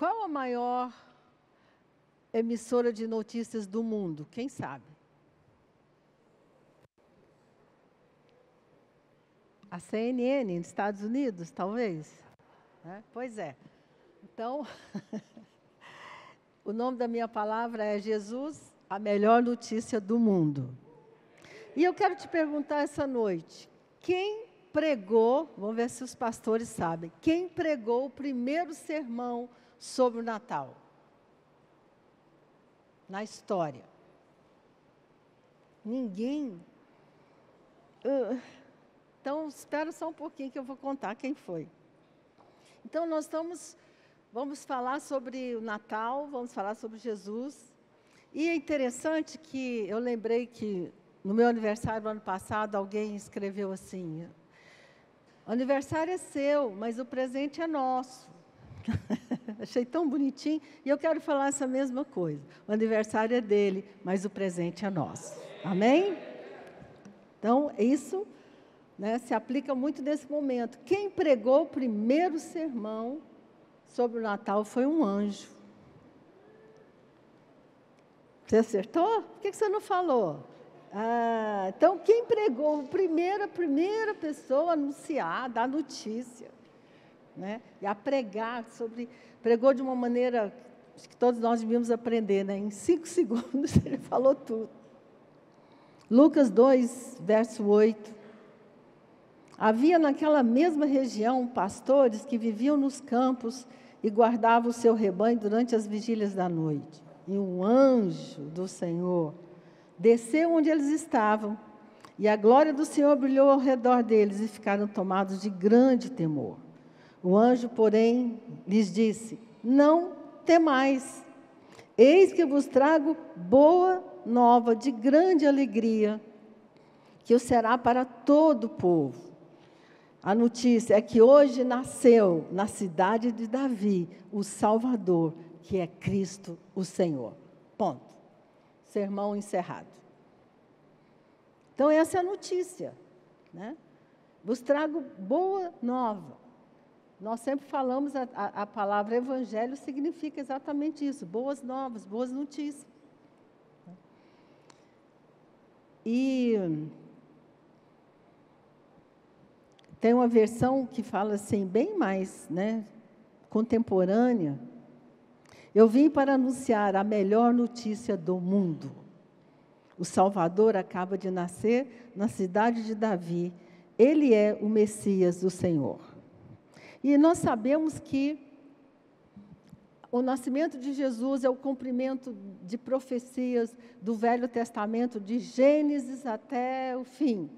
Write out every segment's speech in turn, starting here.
Qual a maior emissora de notícias do mundo? Quem sabe? A CNN, nos Estados Unidos, talvez? Pois é. Então, o nome da minha palavra é Jesus, a melhor notícia do mundo. E eu quero te perguntar essa noite, quem pregou, vamos ver se os pastores sabem, quem pregou o primeiro sermão sobre o Natal? Na história. Ninguém? Então, espera só um pouquinho que eu vou contar quem foi. Então, vamos falar sobre o Natal, vamos falar sobre Jesus. E é interessante que eu lembrei que no meu aniversário do ano passado, alguém escreveu assim: o aniversário é seu, mas o presente é nosso. Achei tão bonitinho, e eu quero falar essa mesma coisa. O aniversário é dele, mas o presente é nosso. Amém? Então, isso, né, se aplica muito nesse momento. Quem pregou o primeiro sermão sobre o Natal foi um anjo. Você acertou? Por que você não falou? Então, quem pregou, a primeira pessoa a anunciar, dar notícia, né? E a pregar pregou de uma maneira que todos nós devíamos aprender, né? Em 5 segundos ele falou tudo. Lucas 2, verso 8. Havia naquela mesma região pastores que viviam nos campos e guardavam o seu rebanho durante as vigílias da noite. E um anjo do Senhor desceu onde eles estavam, e a glória do Senhor brilhou ao redor deles, e ficaram tomados de grande temor. O anjo, porém, lhes disse: não temais, eis que vos trago boa nova de grande alegria, que o será para todo o povo. A notícia é que hoje nasceu na cidade de Davi o Salvador, que é Cristo o Senhor. Ponto. Sermão encerrado. Então, essa é a notícia, né? Vos trago boa nova. Nós sempre falamos, a palavra evangelho significa exatamente isso, boas novas, boas notícias. E tem uma versão que fala assim, bem mais, né, contemporânea. Eu vim para anunciar a melhor notícia do mundo. O Salvador acaba de nascer na cidade de Davi. Ele é o Messias do Senhor. E nós sabemos que o nascimento de Jesus é o cumprimento de profecias do Velho Testamento, de Gênesis até o fim,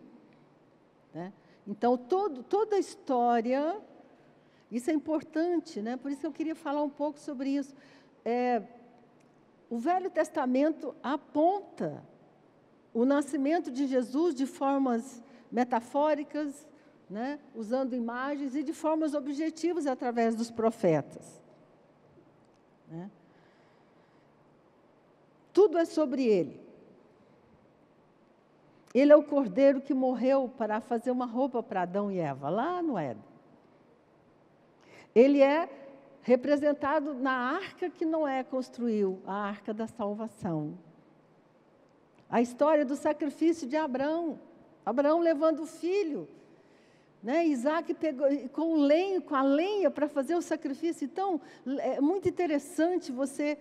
né? Então, toda a história, isso é importante, né? Por isso que eu queria falar um pouco sobre isso. O Velho Testamento aponta o nascimento de Jesus de formas metafóricas, né? Usando imagens, e de formas objetivas através dos profetas, né? Tudo é sobre ele. Ele é o cordeiro que morreu para fazer uma roupa para Adão e Eva, lá no Éden. Ele é representado na arca que Noé construiu, a arca da salvação. A história do sacrifício de Abraão. Abraão levando o filho, né? Isaac pegou com o lenho, com a lenha para fazer o sacrifício. Então, é muito interessante você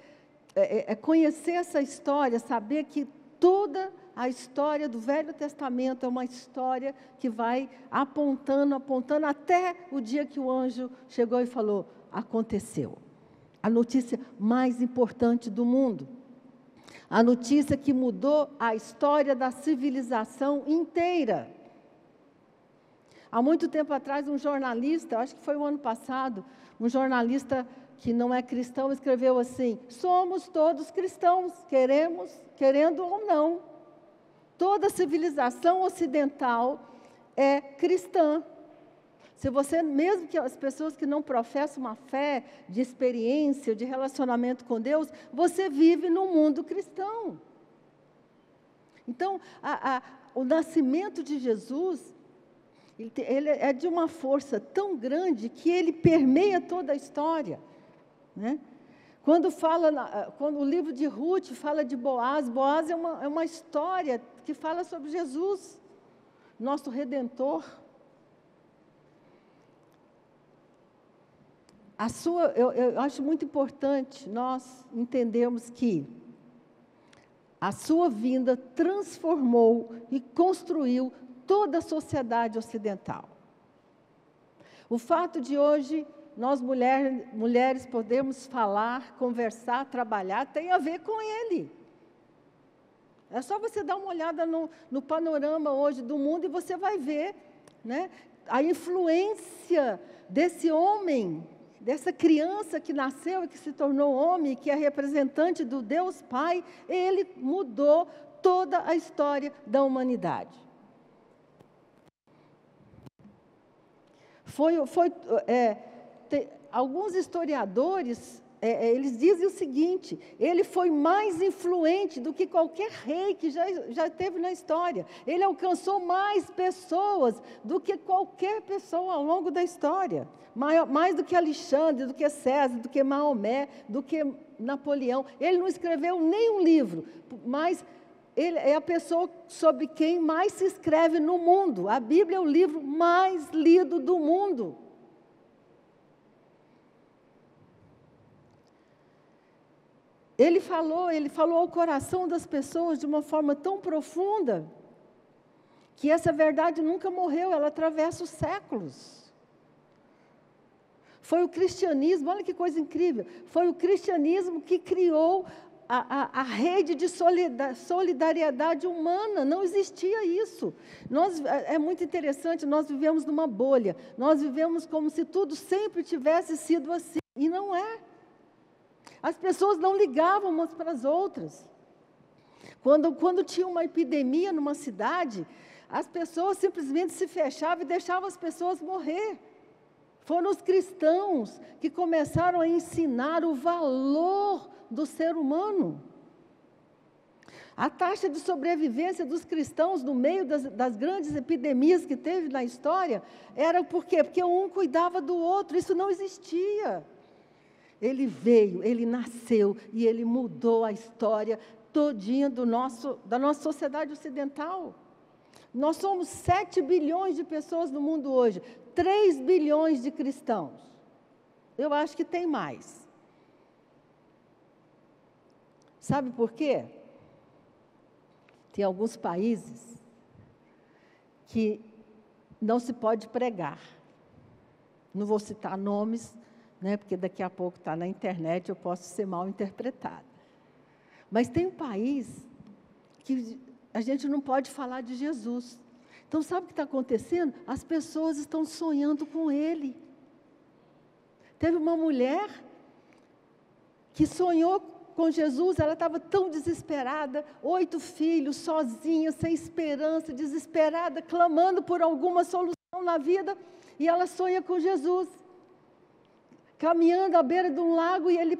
conhecer essa história, saber que toda a história do Velho Testamento é uma história que vai apontando até o dia que o anjo chegou e falou: aconteceu. A notícia mais importante do mundo. A notícia que mudou a história da civilização inteira. Há muito tempo atrás, um jornalista, acho que foi o ano passado, um jornalista que não é cristão, escreveu assim: somos todos cristãos, querendo ou não. Toda civilização ocidental é cristã. Se você, mesmo que as pessoas que não professam uma fé de experiência, de relacionamento com Deus, você vive num mundo cristão. Então, o nascimento de Jesus, ele é de uma força tão grande que ele permeia toda a história, né? Quando o livro de Ruth fala de Boaz, Boaz é uma história que fala sobre Jesus, nosso Redentor. Eu acho muito importante nós entendermos que a sua vinda transformou e construiu toda a sociedade ocidental. O fato de hoje nós mulheres podemos falar, conversar, trabalhar, tem a ver com ele. É só você dar uma olhada no panorama hoje do mundo e você vai ver, né, a influência desse homem, dessa criança que nasceu e que se tornou homem, que é representante do Deus Pai. Ele mudou toda a história da humanidade. Alguns historiadores, eles dizem o seguinte: ele foi mais influente do que qualquer rei que já teve na história. Ele alcançou mais pessoas do que qualquer pessoa ao longo da história. Mais do que Alexandre, do que César, do que Maomé, do que Napoleão. Ele não escreveu nenhum livro, mas ele é a pessoa sobre quem mais se escreve no mundo. A Bíblia é o livro mais lido do mundo. Ele falou ao coração das pessoas de uma forma tão profunda, que essa verdade nunca morreu, ela atravessa os séculos. Foi o cristianismo, olha que coisa incrível, foi o cristianismo que criou a rede de solidariedade humana. Não existia isso. É muito interessante, nós vivemos numa bolha, nós vivemos como se tudo sempre tivesse sido assim, e não é. As pessoas não ligavam umas para as outras. Quando tinha uma epidemia numa cidade, as pessoas simplesmente se fechavam e deixavam as pessoas morrer. Foram os cristãos que começaram a ensinar o valor do ser humano. A taxa de sobrevivência dos cristãos no meio das grandes epidemias que teve na história era por quê? Porque um cuidava do outro. Isso não existia. Ele veio, ele nasceu e ele mudou a história todinha da nossa sociedade ocidental. Nós somos 7 bilhões de pessoas no mundo hoje, 3 bilhões de cristãos. Eu acho que tem mais. Sabe por quê? Tem alguns países que não se pode pregar. Não vou citar nomes, né, porque daqui a pouco está na internet, eu posso ser mal interpretada. Mas tem um país que a gente não pode falar de Jesus. Então, sabe o que está acontecendo? As pessoas estão sonhando com Ele. Teve uma mulher que sonhou com Jesus, ela estava tão desesperada, 8 filhos, sozinha, sem esperança, desesperada, clamando por alguma solução na vida, e ela sonha com Jesus. Caminhando à beira de um lago, e ele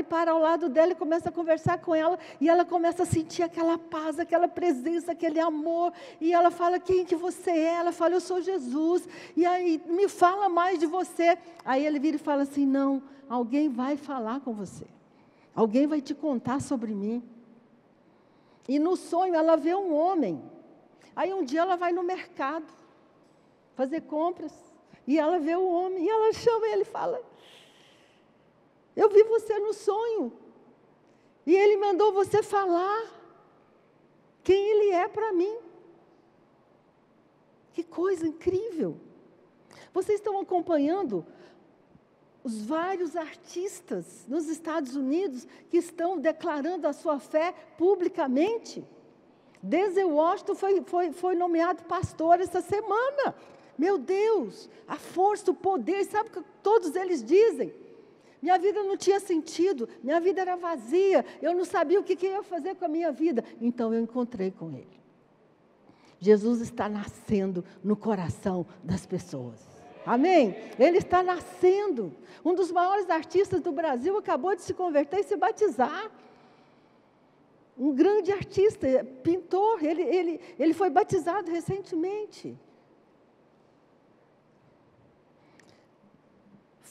para ao lado dela e começa a conversar com ela, e ela começa a sentir aquela paz, aquela presença, aquele amor, e ela fala: quem que você é? Ela fala: eu sou Jesus, e aí, me fala mais de você. Aí ele vira e fala assim: não, alguém vai falar com você, alguém vai te contar sobre mim. E no sonho ela vê um homem, aí um dia ela vai no mercado, fazer compras, e ela vê o homem, e ela chama ele e fala: eu vi você no sonho, e ele mandou você falar quem ele é para mim. Que coisa incrível! Vocês estão acompanhando os vários artistas nos Estados Unidos que estão declarando a sua fé publicamente? Denzel Washington foi nomeado pastor essa semana. Meu Deus, a força, o poder, sabe o que todos eles dizem? Minha vida não tinha sentido, minha vida era vazia, eu não sabia o que eu ia fazer com a minha vida. Então eu encontrei com Ele. Jesus está nascendo no coração das pessoas. Amém? Ele está nascendo. Um dos maiores artistas do Brasil acabou de se converter e se batizar. Um grande artista, pintor, ele foi batizado recentemente.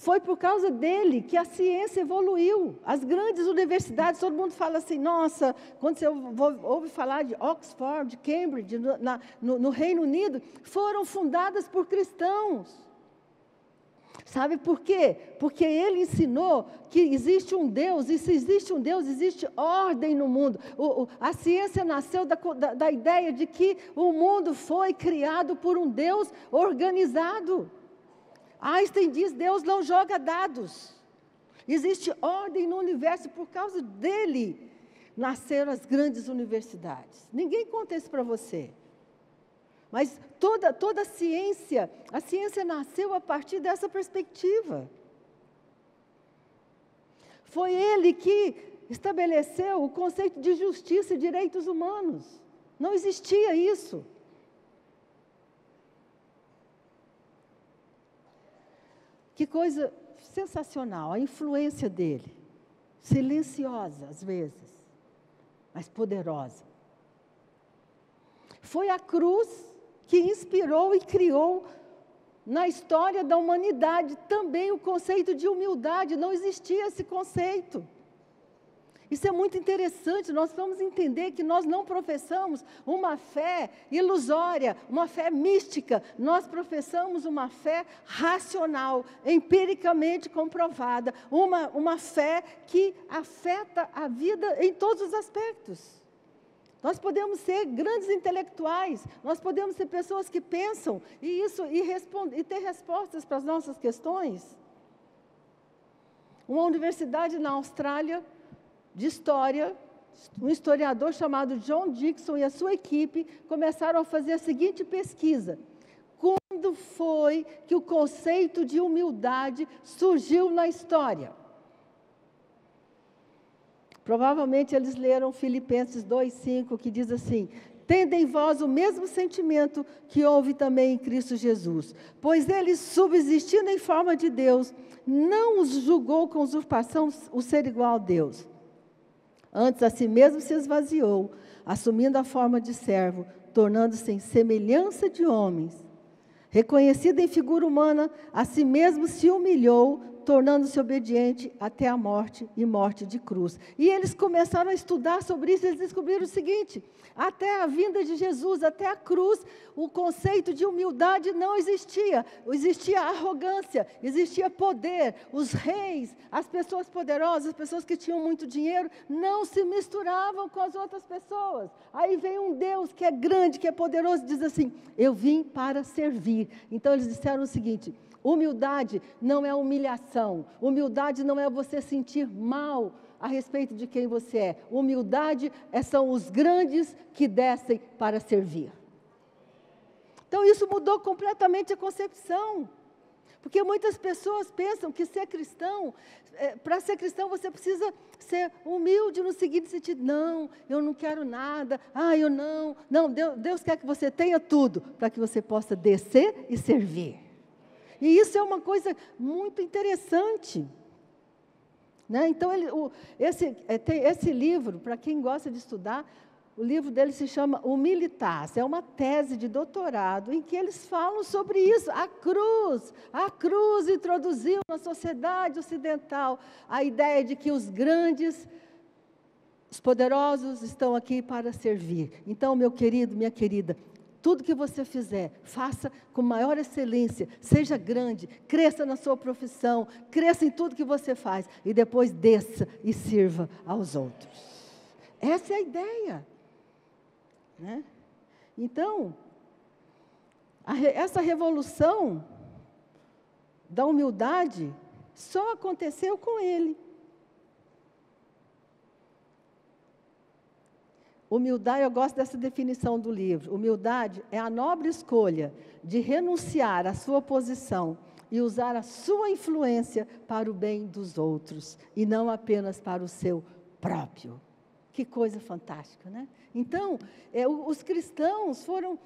Foi por causa dele que a ciência evoluiu. As grandes universidades, todo mundo fala assim, nossa, quando você ouve falar de Oxford, Cambridge, no Reino Unido, foram fundadas por cristãos. Sabe por quê? Porque ele ensinou que existe um Deus, e se existe um Deus, existe ordem no mundo. A ciência nasceu da ideia de que o mundo foi criado por um Deus organizado. Einstein diz, Deus não joga dados. Existe ordem no universo, por causa dele nasceram as grandes universidades. Ninguém conta isso para você. Mas toda a ciência nasceu a partir dessa perspectiva. Foi ele que estabeleceu o conceito de justiça e direitos humanos. Não existia isso. Que coisa sensacional, a influência dele. Silenciosa, às vezes, mas poderosa. Foi a cruz que inspirou e criou na história da humanidade também o conceito de humildade. Não existia esse conceito. Isso é muito interessante, nós vamos entender que nós não professamos uma fé ilusória, uma fé mística, nós professamos uma fé racional, empiricamente comprovada, uma fé que afeta a vida em todos os aspectos. Nós podemos ser grandes intelectuais, nós podemos ser pessoas que pensam e ter respostas para as nossas questões. Uma universidade na Austrália, de história, um historiador chamado John Dixon e a sua equipe começaram a fazer a seguinte pesquisa. Quando foi que o conceito de humildade surgiu na história? Provavelmente eles leram Filipenses 2:5, que diz assim: tende em vós o mesmo sentimento que houve também em Cristo Jesus, pois ele, subsistindo em forma de Deus, não os julgou com usurpação o ser igual a Deus. Antes, a si mesmo se esvaziou, assumindo a forma de servo, tornando-se em semelhança de homens. Reconhecido em figura humana, a si mesmo se humilhou, tornando-se obediente até a morte e morte de cruz. E eles começaram a estudar sobre isso, eles descobriram o seguinte: até a vinda de Jesus, até a cruz, o conceito de humildade não existia. Existia arrogância, existia poder. Os reis, as pessoas poderosas, as pessoas que tinham muito dinheiro, não se misturavam com as outras pessoas. Aí vem um Deus que é grande, que é poderoso, e diz assim: eu vim para servir. Então eles disseram o seguinte: humildade não é humilhação. Humildade não é você sentir mal a respeito de quem você é. Humildade são os grandes que descem para servir. Então isso mudou completamente a concepção. Porque muitas pessoas pensam que ser cristão, para ser cristão você precisa ser humilde no seguinte sentido: não, eu não quero nada, eu não. Não, Deus quer que você tenha tudo, para que você possa descer e servir. E isso é uma coisa muito interessante. Né? Então, esse livro, para quem gosta de estudar, o livro dele se chama Humilitas. É uma tese de doutorado em que eles falam sobre isso. A cruz introduziu na sociedade ocidental a ideia de que os grandes, os poderosos estão aqui para servir. Então, meu querido, minha querida, tudo que você fizer, faça com maior excelência, seja grande, cresça na sua profissão, cresça em tudo que você faz, e depois desça e sirva aos outros. Essa é a ideia. Né? Então, essa revolução da humildade só aconteceu com ele. Humildade, eu gosto dessa definição do livro. Humildade é a nobre escolha de renunciar à sua posição e usar a sua influência para o bem dos outros, e não apenas para o seu próprio. Que coisa fantástica, né? Então, os cristãos foram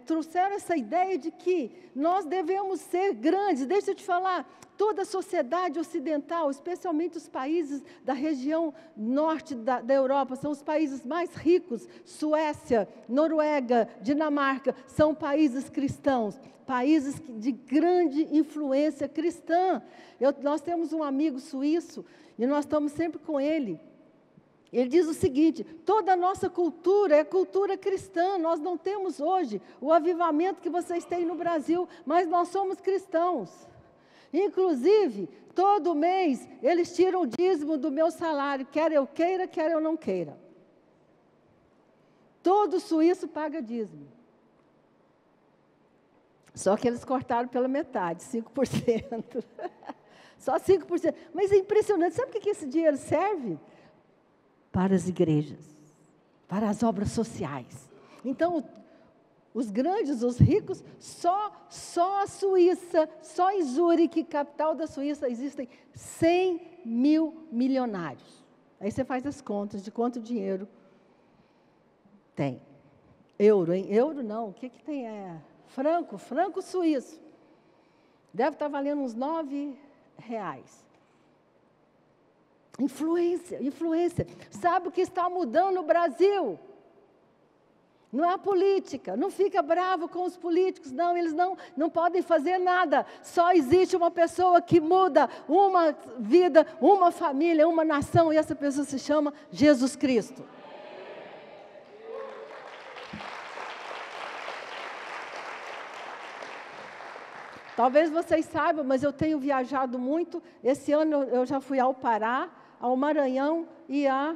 trouxeram essa ideia de que nós devemos ser grandes. Deixa eu te falar, toda a sociedade ocidental, especialmente os países da região norte da Europa, são os países mais ricos. Suécia, Noruega, Dinamarca, são países cristãos, países de grande influência cristã. Nós temos um amigo suíço, e nós estamos sempre com ele. Ele diz o seguinte: toda a nossa cultura é cultura cristã. Nós não temos hoje o avivamento que vocês têm no Brasil, mas nós somos cristãos. Inclusive, todo mês, eles tiram o dízimo do meu salário, quer eu queira, quer eu não queira. Todo suíço paga dízimo. Só que eles cortaram pela metade, 5%. Só 5%. Mas é impressionante. Sabe o que esse dinheiro serve? Para as igrejas, para as obras sociais. Então, os grandes, os ricos, só a Suíça, só em Zurique, capital da Suíça, existem 100 mil milionários. Aí você faz as contas de quanto dinheiro tem. Euro, hein? Euro não, o que tem? Franco suíço. Deve estar valendo uns R$9. Influência. Sabe o que está mudando no Brasil? Não é a política. Não fica bravo com os políticos. Não, eles não podem fazer nada. Só existe uma pessoa que muda uma vida, uma família, uma nação. E essa pessoa se chama Jesus Cristo. Talvez vocês saibam, mas eu tenho viajado muito. Esse ano eu já fui ao Pará, ao Maranhão e a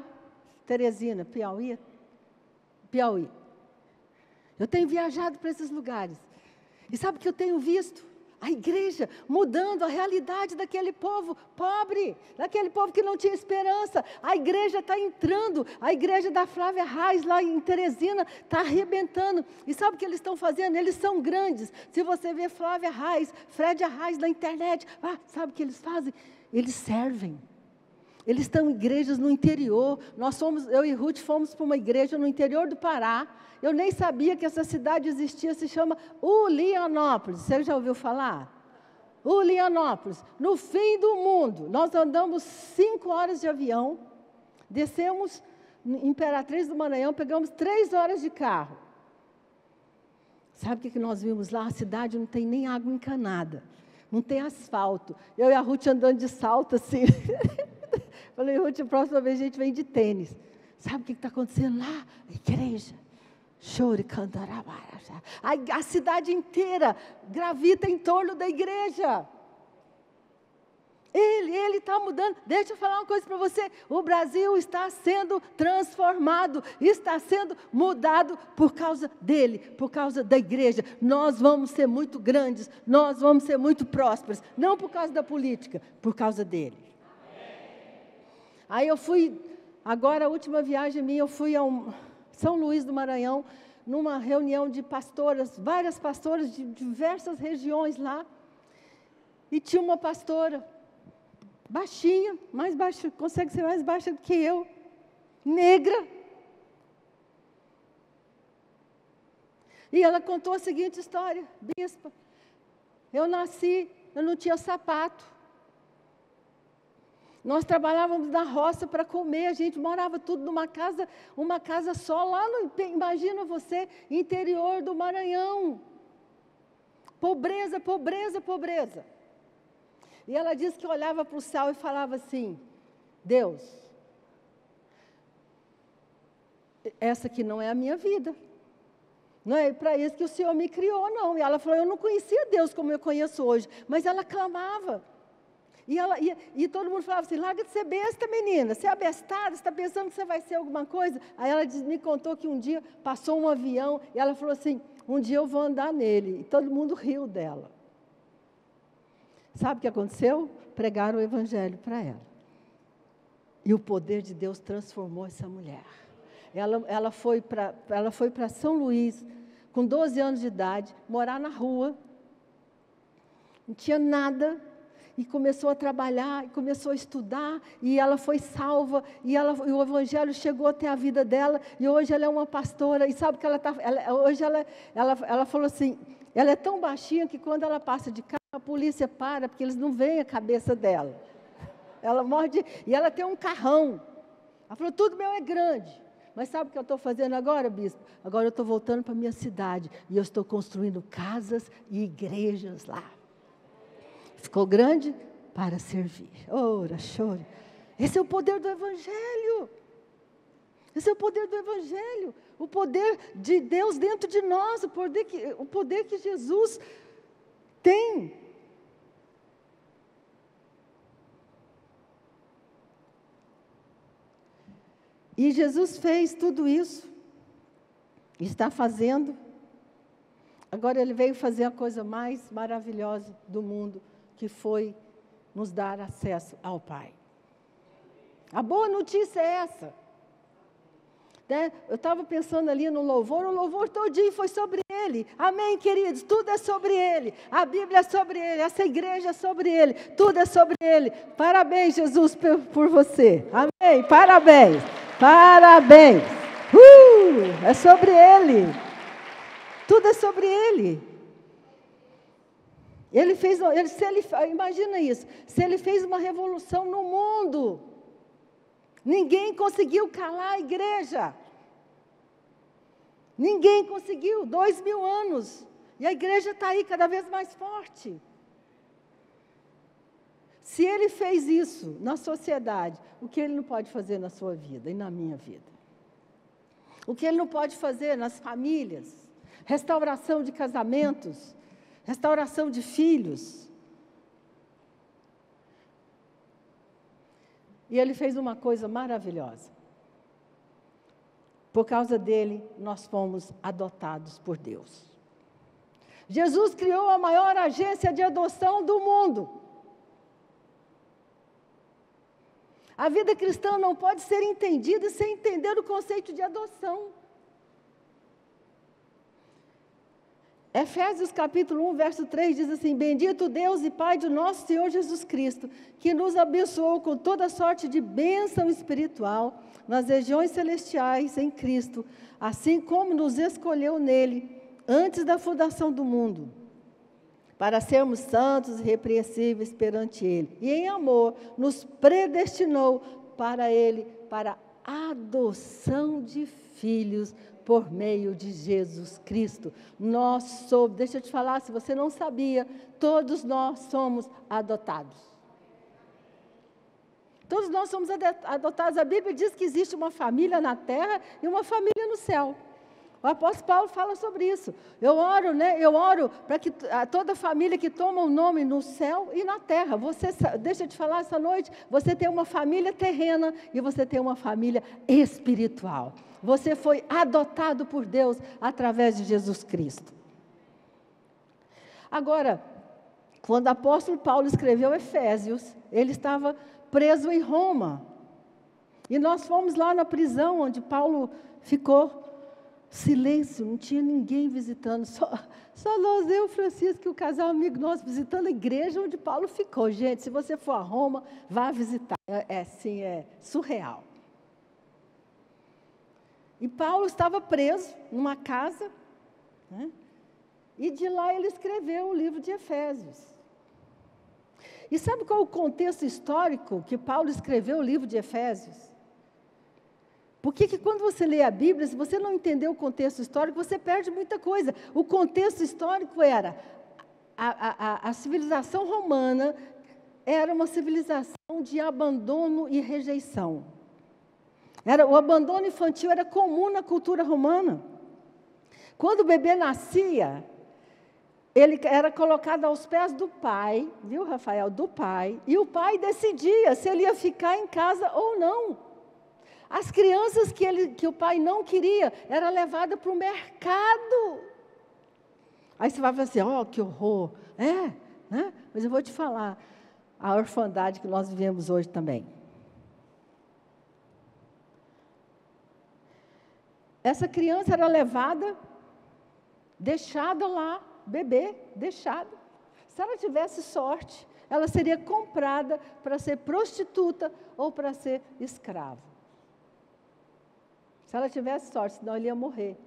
Teresina, Piauí. Eu tenho viajado para esses lugares. E sabe o que eu tenho visto? A igreja mudando a realidade daquele povo pobre, daquele povo que não tinha esperança. A igreja está entrando, a igreja da Flávia Reis, lá em Teresina, está arrebentando. E sabe o que eles estão fazendo? Eles são grandes. Se você vê Flávia Reis, Fred Reis na internet, sabe o que eles fazem? Eles servem. Eles estão em igrejas no interior. Eu e Ruth fomos para uma igreja no interior do Pará. Eu nem sabia que essa cidade existia, se chama Ulianópolis. Você já ouviu falar? Ulianópolis. No fim do mundo, nós andamos 5 horas de avião, descemos em Imperatriz do Maranhão, pegamos 3 horas de carro. Sabe o que nós vimos lá? A cidade não tem nem água encanada, não tem asfalto. Eu e a Ruth andando de salto assim. Falei, Ruth, a próxima vez a gente vem de tênis. Sabe o que está acontecendo lá? A igreja. Chore, cantarabara. A cidade inteira gravita em torno da igreja. Ele está mudando. Deixa eu falar uma coisa para você. O Brasil está sendo transformado, está sendo mudado por causa dele, por causa da igreja. Nós vamos ser muito grandes, nós vamos ser muito prósperos, não por causa da política, por causa dele. Aí eu fui, agora a última viagem minha, eu fui a São Luís do Maranhão, numa reunião de pastoras, várias pastoras de diversas regiões lá, e tinha uma pastora, baixinha, mais baixa, consegue ser mais baixa do que eu, negra. E ela contou a seguinte história: bispa, eu nasci, eu não tinha sapato. Nós trabalhávamos na roça para comer, a gente morava tudo numa casa só, lá imagina você, interior do Maranhão. Pobreza, pobreza, pobreza. E ela disse que olhava para o céu e falava assim: Deus, essa aqui não é a minha vida. Não é para isso que o Senhor me criou, não. E ela falou, eu não conhecia Deus como eu conheço hoje, mas ela clamava. E todo mundo falava assim, larga de ser besta, menina, você é abestada, você está pensando que você vai ser alguma coisa? Aí ela me contou que um dia passou um avião, e ela falou assim, um dia eu vou andar nele. E todo mundo riu dela. Sabe o que aconteceu? Pregaram o evangelho para ela. E o poder de Deus transformou essa mulher. Ela foi para São Luís, com 12 anos de idade, morar na rua, não tinha nada. e começou a trabalhar, e começou a estudar, e ela foi salva, e o Evangelho chegou até a vida dela, e hoje ela é uma pastora, e sabe que hoje ela falou assim, ela é tão baixinha que quando ela passa de carro, a polícia para, porque eles não veem a cabeça dela. Ela morde, e ela tem um carrão. Ela falou, tudo meu é grande. Mas sabe o que eu estou fazendo agora, bispo? Agora eu estou voltando para a minha cidade, e eu estou construindo casas e igrejas lá. Ficou grande para servir. Ora, chore. Esse é o poder do Evangelho. Esse é o poder do Evangelho. O poder de Deus dentro de nós. O poder que Jesus tem. E Jesus fez tudo isso. Está fazendo. Agora Ele veio fazer a coisa mais maravilhosa do mundo, que foi nos dar acesso ao Pai. A boa notícia é essa. Né? Eu estava pensando ali no louvor, o louvor todinho foi sobre Ele. Amém, queridos? Tudo é sobre Ele. A Bíblia é sobre Ele, essa igreja é sobre Ele. Tudo é sobre Ele. Parabéns, Jesus, por você. Amém, parabéns. Parabéns. É sobre Ele. Tudo é sobre Ele. Imagina isso, se Ele fez uma revolução no mundo, ninguém conseguiu calar a igreja. Ninguém conseguiu, 2000 anos, e a igreja está aí cada vez mais forte. Se Ele fez isso na sociedade, o que Ele não pode fazer na sua vida e na minha vida? O que Ele não pode fazer nas famílias? Restauração de casamentos, restauração de filhos. E Ele fez uma coisa maravilhosa. Por causa dele, nós fomos adotados por Deus. Jesus criou a maior agência de adoção do mundo. A vida cristã não pode ser entendida sem entender o conceito de adoção. Efésios capítulo 1, verso 3 diz assim, bendito Deus e Pai de nosso Senhor Jesus Cristo, que nos abençoou com toda sorte de bênção espiritual nas regiões celestiais em Cristo, assim como nos escolheu nele, antes da fundação do mundo, para sermos santos e irrepreensíveis perante Ele. E em amor nos predestinou para Ele, para adoção de filhos, por meio de Jesus Cristo. Deixa eu te falar, se você não sabia, todos nós somos adotados. Todos nós somos adotados. A Bíblia diz que existe uma família na terra e uma família no céu. O apóstolo Paulo fala sobre isso. Eu oro para que toda família que toma um nome no céu e na terra. Deixa eu te falar essa noite, você tem uma família terrena e você tem uma família espiritual. Você foi adotado por Deus através de Jesus Cristo. Agora, quando o apóstolo Paulo escreveu Efésios, ele estava preso em Roma. E nós fomos lá na prisão onde Paulo ficou. Silêncio, não tinha ninguém visitando, só nós, eu, Francisco e o casal amigo nosso, visitando a igreja onde Paulo ficou. Gente, se você for a Roma, vá visitar. É surreal. E Paulo estava preso numa casa, né? E de lá ele escreveu o livro de Efésios. E sabe qual é o contexto histórico que Paulo escreveu o livro de Efésios? Porque que quando você lê a Bíblia, se você não entender o contexto histórico, você perde muita coisa. O contexto histórico era, a civilização romana era uma civilização de abandono e rejeição. O abandono infantil era comum na cultura romana. Quando o bebê nascia, ele era colocado aos pés do pai, viu, Rafael? Do pai, e o pai decidia se ele ia ficar em casa ou não. As crianças que o pai não queria, era levada para o mercado. Aí você vai falar assim, que horror. Né? Mas eu vou te falar, a orfandade que nós vivemos hoje também. Essa criança era levada, deixada lá, bebê, deixada. Se ela tivesse sorte, ela seria comprada para ser prostituta ou para ser escrava. Se ela tivesse sorte, senão ele ia morrer.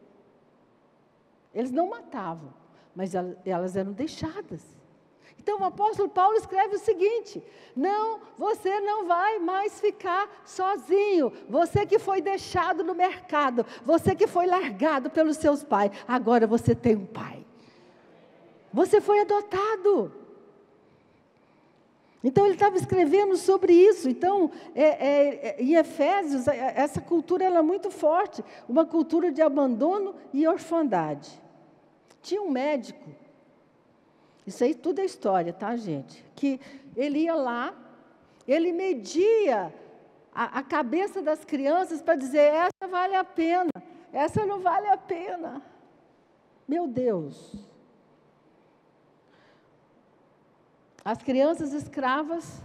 Eles não matavam, mas elas eram deixadas. Então, o apóstolo Paulo escreve o seguinte: não, você não vai mais ficar sozinho. Você que foi deixado no mercado, você que foi largado pelos seus pais, agora você tem um pai. Você foi adotado. Então, ele estava escrevendo sobre isso. Então, em Efésios, essa cultura ela é muito forte, uma cultura de abandono e orfandade. Tinha um médico, isso aí tudo é história, tá, gente? Que ele ia lá, ele media a cabeça das crianças para dizer, essa vale a pena, essa não vale a pena. Meu Deus! As crianças escravas,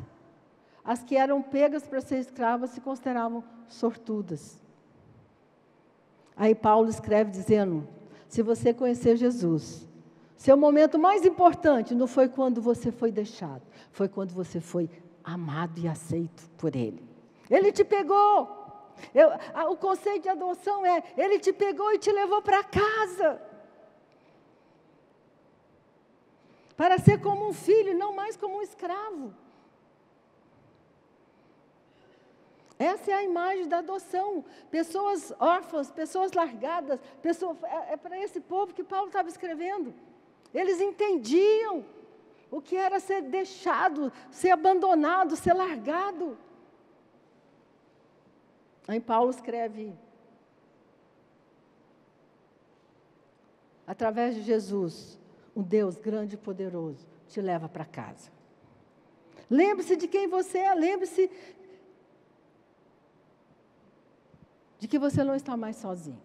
as que eram pegas para ser escravas, se consideravam sortudas. Aí Paulo escreve dizendo, se você conhecer Jesus, seu momento mais importante não foi quando você foi deixado, foi quando você foi amado e aceito por Ele. Ele te pegou. O conceito de adoção é, Ele te pegou e te levou para casa. Para ser como um filho, não mais como um escravo. Essa é a imagem da adoção. Pessoas órfãs, pessoas largadas, é para esse povo que Paulo estava escrevendo. Eles entendiam o que era ser deixado, ser abandonado, ser largado. Aí Paulo escreve, através de Jesus, um Deus grande e poderoso te leva para casa. Lembre-se de quem você é, lembre-se de que você não está mais sozinho.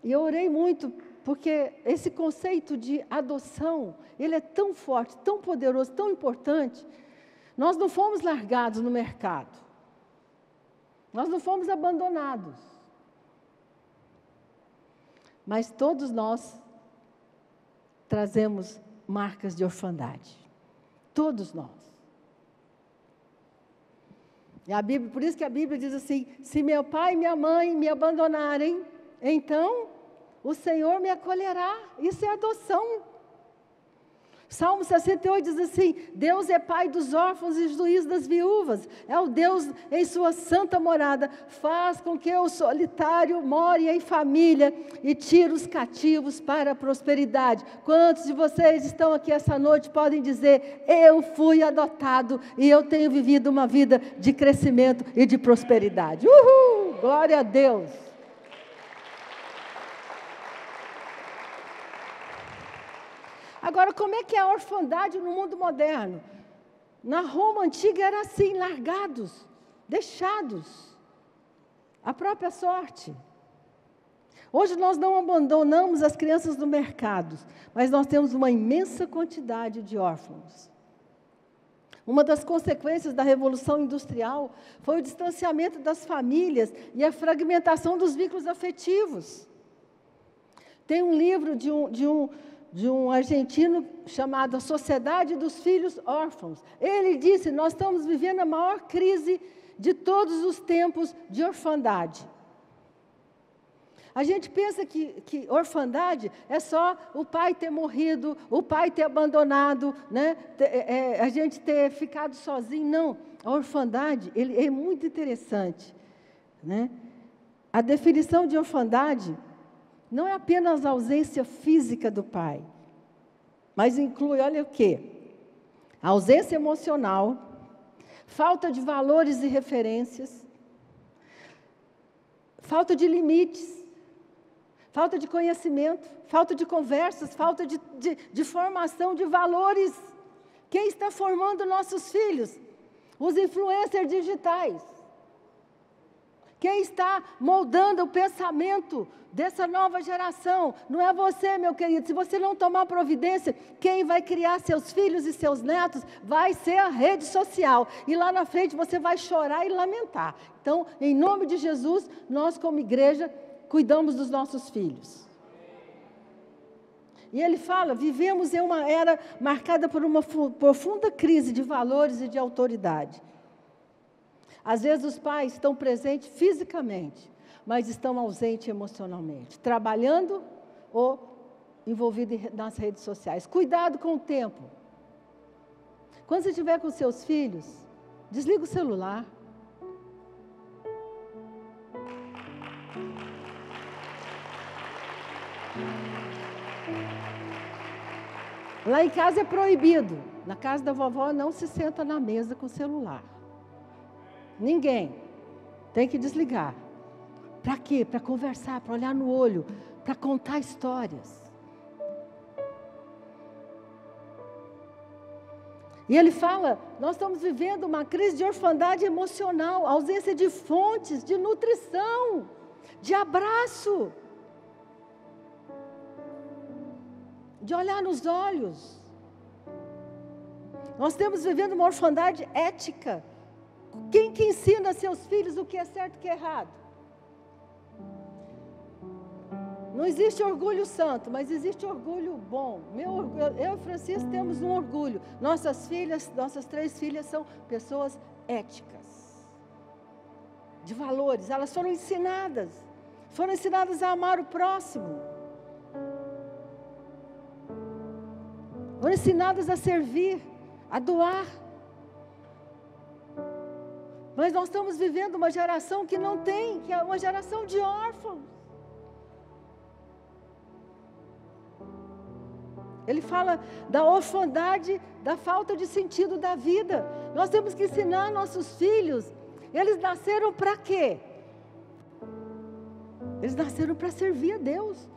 E eu orei muito, porque esse conceito de adoção, ele é tão forte, tão poderoso, tão importante. Nós não fomos largados no mercado. Nós não fomos abandonados. Mas todos nós trazemos marcas de orfandade. Todos nós. E a Bíblia, por isso que a Bíblia diz assim, se meu pai e minha mãe me abandonarem, então o Senhor me acolherá. Isso é adoção. Salmo 68 diz assim, Deus é pai dos órfãos e juiz das viúvas. É o Deus em sua santa morada. Faz com que o solitário more em família e tire os cativos para a prosperidade. Quantos de vocês estão aqui essa noite podem dizer, eu fui adotado e eu tenho vivido uma vida de crescimento e de prosperidade. Uhul! Glória a Deus! Agora, como é que é a orfandade no mundo moderno? Na Roma antiga era assim, largados, deixados, à própria sorte. Hoje nós não abandonamos as crianças no mercado, mas nós temos uma imensa quantidade de órfãos. Uma das consequências da Revolução Industrial foi o distanciamento das famílias e a fragmentação dos vínculos afetivos. Tem um livro de um argentino chamado A Sociedade dos Filhos Órfãos. Ele disse, nós estamos vivendo a maior crise de todos os tempos de orfandade. A gente pensa que orfandade é só o pai ter morrido, o pai ter abandonado, né? A gente ter ficado sozinho. Não, a orfandade é muito interessante, né? A definição de orfandade não é apenas a ausência física do pai, mas inclui, olha o quê? A ausência emocional, falta de valores e referências, falta de limites, falta de conhecimento, falta de conversas, falta de formação de valores. Quem está formando nossos filhos? Os influencers digitais. Quem está moldando o pensamento dessa nova geração? Não é você, meu querido. Se você não tomar providência, quem vai criar seus filhos e seus netos vai ser a rede social. E lá na frente você vai chorar e lamentar. Então, em nome de Jesus, nós como igreja, cuidamos dos nossos filhos. E ele fala, vivemos em uma era marcada por uma profunda crise de valores e de autoridade. Às vezes os pais estão presentes fisicamente, mas estão ausentes emocionalmente, trabalhando ou envolvidos nas redes sociais. Cuidado com o tempo. Quando você estiver com seus filhos, desliga o celular. Lá em casa é proibido. Na casa da vovó não se senta na mesa com o celular. Ninguém. Tem que desligar. Para quê? Para conversar, para olhar no olho, para contar histórias. E ele fala, nós estamos vivendo uma crise de orfandade emocional, ausência de fontes, de nutrição, de abraço, de olhar nos olhos. Nós estamos vivendo uma orfandade ética. Quem que ensina a seus filhos o que é certo e o que é errado? Não existe orgulho santo, mas existe orgulho bom. Eu e Francisco temos um orgulho. Nossas 3 filhas são pessoas éticas, de valores. Elas foram ensinadas a amar o próximo. Foram ensinadas a servir, a doar. Mas nós estamos vivendo uma geração que não tem, que é uma geração de órfãos. Ele fala da orfandade, da falta de sentido da vida. Nós temos que ensinar nossos filhos. Eles nasceram para quê? Eles nasceram para servir a Deus.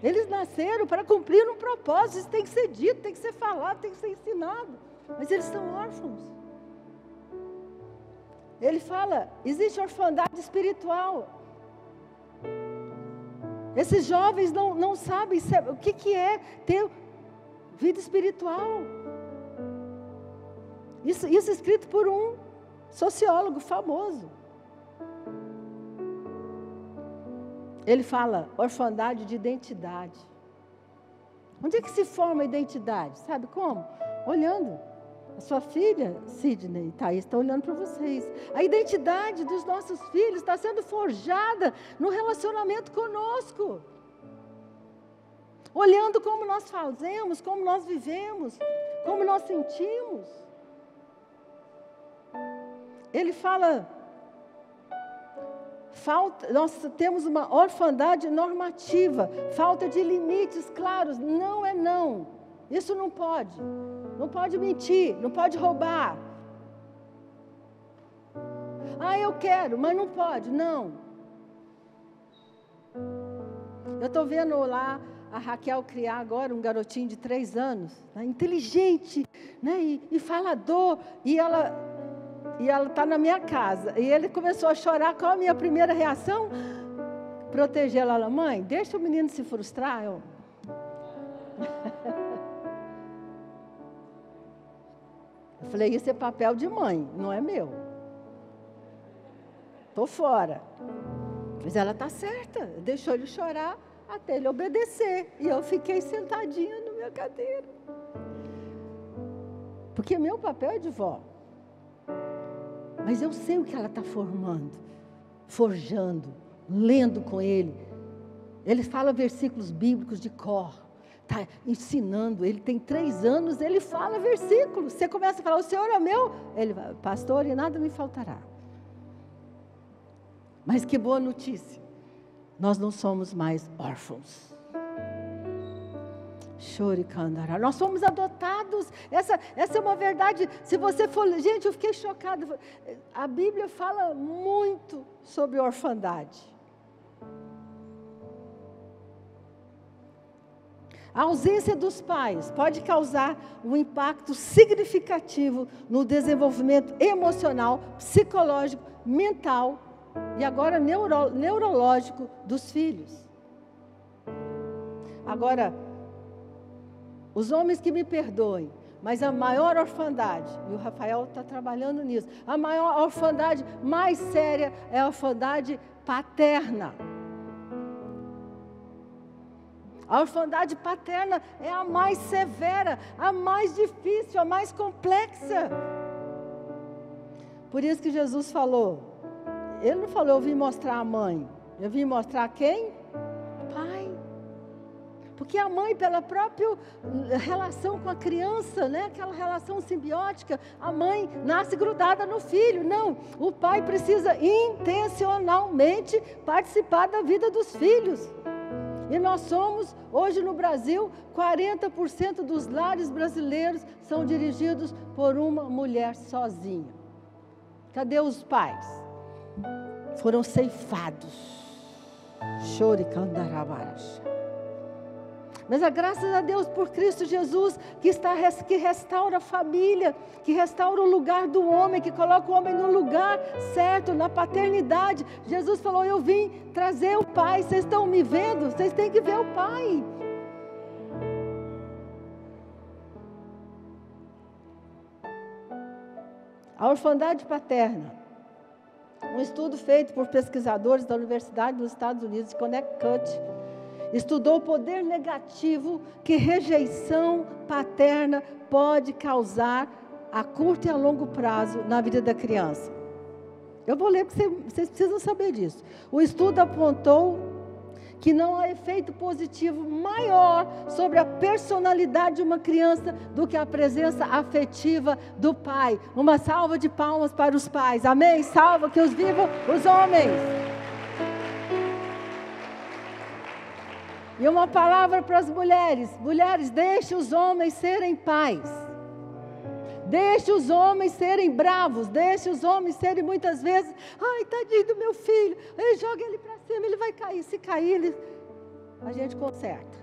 Eles nasceram para cumprir um propósito. Isso tem que ser dito, tem que ser falado, tem que ser ensinado. Mas eles são órfãos. Ele fala, existe orfandade espiritual. Esses jovens não sabem o que é ter vida espiritual. Isso é escrito por um sociólogo famoso. Ele fala orfandade de identidade. Onde é que se forma a identidade? Sabe como? Olhando. A sua filha, Sidney e Thaís, estão olhando para vocês. A identidade dos nossos filhos está sendo forjada no relacionamento conosco. Olhando como nós fazemos, como nós vivemos, como nós sentimos. Ele fala, nós temos uma orfandade normativa, falta de limites claros, não é não. Isso não pode. Não pode mentir, não pode roubar. Eu quero, mas não pode, não. Eu estou vendo lá a Raquel criar agora um garotinho de 3 anos, né, inteligente, né, e falador, e ela está na minha casa. E ele começou a chorar. Qual a minha primeira reação? Proteger ela. Mãe, deixa o menino se frustrar. Eu falei, isso é papel de mãe, não é meu. Estou fora. Mas ela está certa. Deixou ele chorar até ele obedecer. E eu fiquei sentadinha na minha cadeira. Porque meu papel é de vó. Mas eu sei o que ela está formando, forjando, lendo com ele. Ele fala versículos bíblicos de cor. Está ensinando, ele tem 3 anos, ele fala versículos. Você começa a falar, o Senhor é meu? Ele vai, pastor, e nada me faltará. Mas que boa notícia, nós não somos mais órfãos. Choricandará. Nós somos adotados, essa é uma verdade. Se você for, gente, eu fiquei chocada. A Bíblia fala muito sobre orfandade. A ausência dos pais pode causar um impacto significativo no desenvolvimento emocional, psicológico, mental e agora neurológico dos filhos. Agora, os homens que me perdoem, mas a maior orfandade, e o Rafael está trabalhando nisso, a maior orfandade mais séria é a orfandade paterna. A orfandade paterna é a mais severa, a mais difícil, a mais complexa. Por isso que Jesus falou, Ele não falou, eu vim mostrar a mãe, eu vim mostrar quem? Pai. Porque a mãe, pela própria relação com a criança, né? Aquela relação simbiótica, a mãe nasce grudada no filho. Não, o pai precisa intencionalmente participar da vida dos filhos. E nós somos, hoje no Brasil, 40% dos lares brasileiros são dirigidos por uma mulher sozinha. Cadê os pais? Foram ceifados. Choricandarabarasha. Mas graças a Deus por Cristo Jesus, que restaura a família, que restaura o lugar do homem, que coloca o homem no lugar certo, na paternidade. Jesus falou, eu vim trazer o Pai, vocês estão me vendo? Vocês têm que ver o Pai. A orfandade paterna. Um estudo feito por pesquisadores da Universidade dos Estados Unidos de Connecticut, estudou o poder negativo que rejeição paterna pode causar a curto e a longo prazo na vida da criança. Eu vou ler porque vocês precisam saber disso. O estudo apontou que não há efeito positivo maior sobre a personalidade de uma criança do que a presença afetiva do pai. Uma salva de palmas para os pais. Amém? Salva, que os vivam os homens. E uma palavra para as mulheres. Mulheres, deixe os homens serem pais. Deixe os homens serem bravos. Deixe os homens serem muitas vezes, ai, tadinho do meu filho. Ele joga ele para cima, ele vai cair. Se cair, a gente conserta.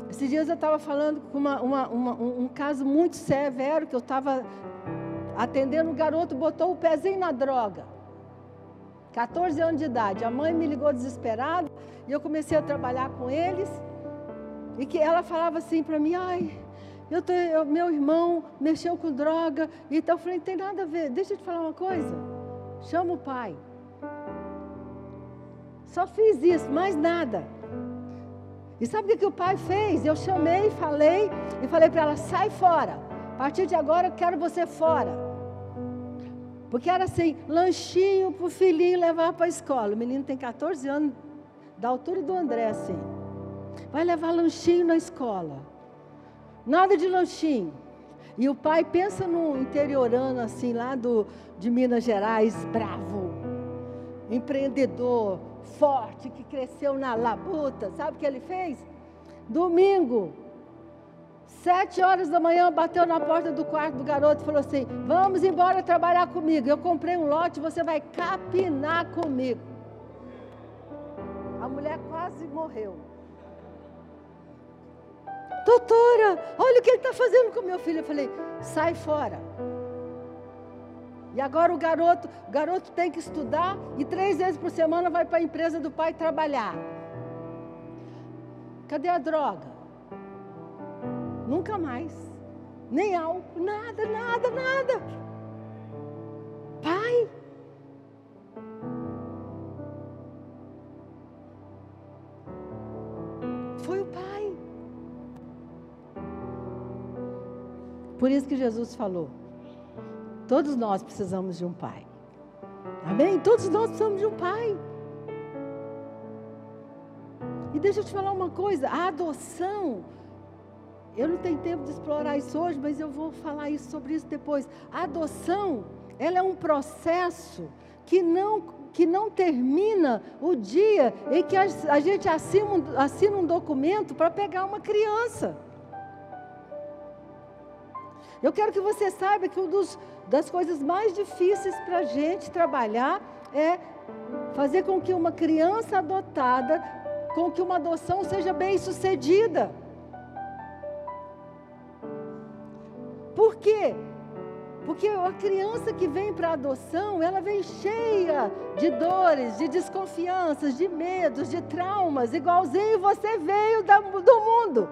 Esses dias eu estava falando com um caso muito severo, que eu estava atendendo, o garoto botou o pezinho na droga. 14 anos de idade. A mãe me ligou desesperada e eu comecei a trabalhar com eles. E que ela falava assim para mim, ai, meu irmão mexeu com droga. Então eu falei, não tem nada a ver. Deixa eu te falar uma coisa. Chama o pai. Só fiz isso, mais nada. E sabe o que o pai fez? Eu chamei, falei para ela, sai fora. A partir de agora eu quero você fora. Porque era assim, lanchinho para o filhinho levar para a escola. O menino tem 14 anos, da altura do André, assim. Vai levar lanchinho na escola. Nada de lanchinho. E o pai pensa no interiorano, assim, lá de Minas Gerais, bravo, empreendedor, forte, que cresceu na labuta. Sabe o que ele fez? Domingo, 7 horas da manhã, bateu na porta do quarto do garoto e falou assim, vamos embora trabalhar comigo. Eu comprei um lote, você vai capinar comigo. A mulher quase morreu. Doutora, olha o que ele está fazendo com meu filho. Eu falei, sai fora. E agora o garoto tem que estudar e 3 vezes por semana vai para a empresa do pai trabalhar. Cadê a droga? Nunca mais. Nem álcool, nada. Pai. Foi o pai. Por isso que Jesus falou, todos nós precisamos de um pai. Amém? Todos nós precisamos de um pai. E deixa eu te falar uma coisa, a adoção, eu não tenho tempo de explorar isso hoje, mas eu vou falar sobre isso depois. A adoção, ela é um processo que não termina o dia em que a gente assina um documento para pegar uma criança. Eu quero que você saiba que das coisas mais difíceis para a gente trabalhar é fazer com que uma criança adotada, com que uma adoção seja bem sucedida. Por quê? Porque a criança que vem para a adoção, ela vem cheia de dores, de desconfianças, de medos, de traumas, igualzinho você veio do mundo.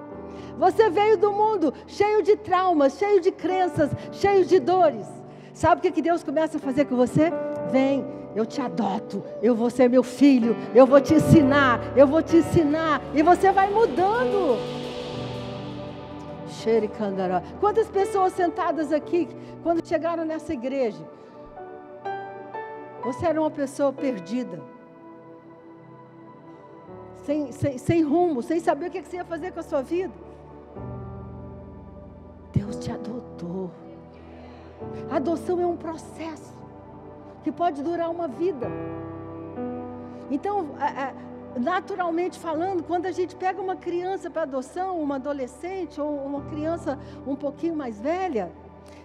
Você veio do mundo cheio de traumas, cheio de crenças, cheio de dores. Sabe o que Deus começa a fazer com você? Vem, eu te adoto, eu vou ser meu filho, eu vou te ensinar, e você vai mudando. Quantas pessoas sentadas aqui, quando chegaram nessa igreja, você era uma pessoa perdida, sem rumo, sem saber o que você ia fazer com a sua vida. Deus te adotou. A adoção é um processo que pode durar uma vida. Então, naturalmente falando, quando a gente pega uma criança para adoção, uma adolescente ou uma criança um pouquinho mais velha,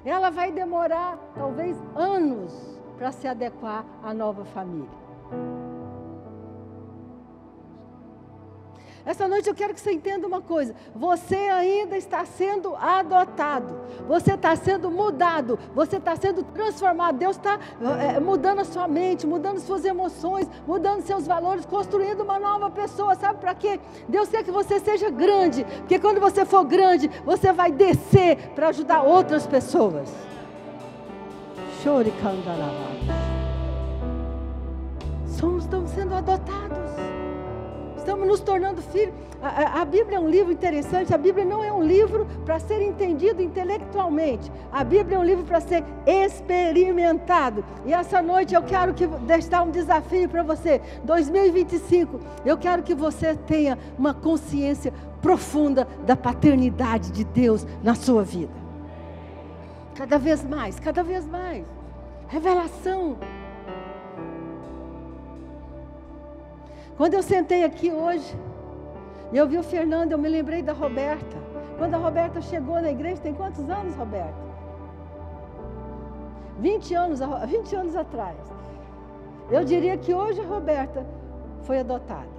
ela vai demorar talvez anos para se adequar à nova família. Essa noite eu quero que você entenda uma coisa: você ainda está sendo adotado, você está sendo mudado, você está sendo transformado. Deus está mudando a sua mente, mudando suas emoções, mudando seus valores, construindo uma nova pessoa. Sabe para quê? Deus quer que você seja grande, porque quando você for grande, você vai descer para ajudar outras pessoas. Estamos sendo adotados. Estamos nos tornando filhos. A Bíblia é um livro interessante. A Bíblia não é um livro para ser entendido intelectualmente. A Bíblia é um livro para ser experimentado. E essa noite eu quero deixar um desafio para você. 2025, eu quero que você tenha uma consciência profunda da paternidade de Deus na sua vida. Cada vez mais, cada vez mais. Revelação. Quando eu sentei aqui hoje, e eu vi o Fernando, eu me lembrei da Roberta. Quando a Roberta chegou na igreja, tem quantos anos, Roberta? 20 anos atrás. Eu diria que hoje a Roberta foi adotada.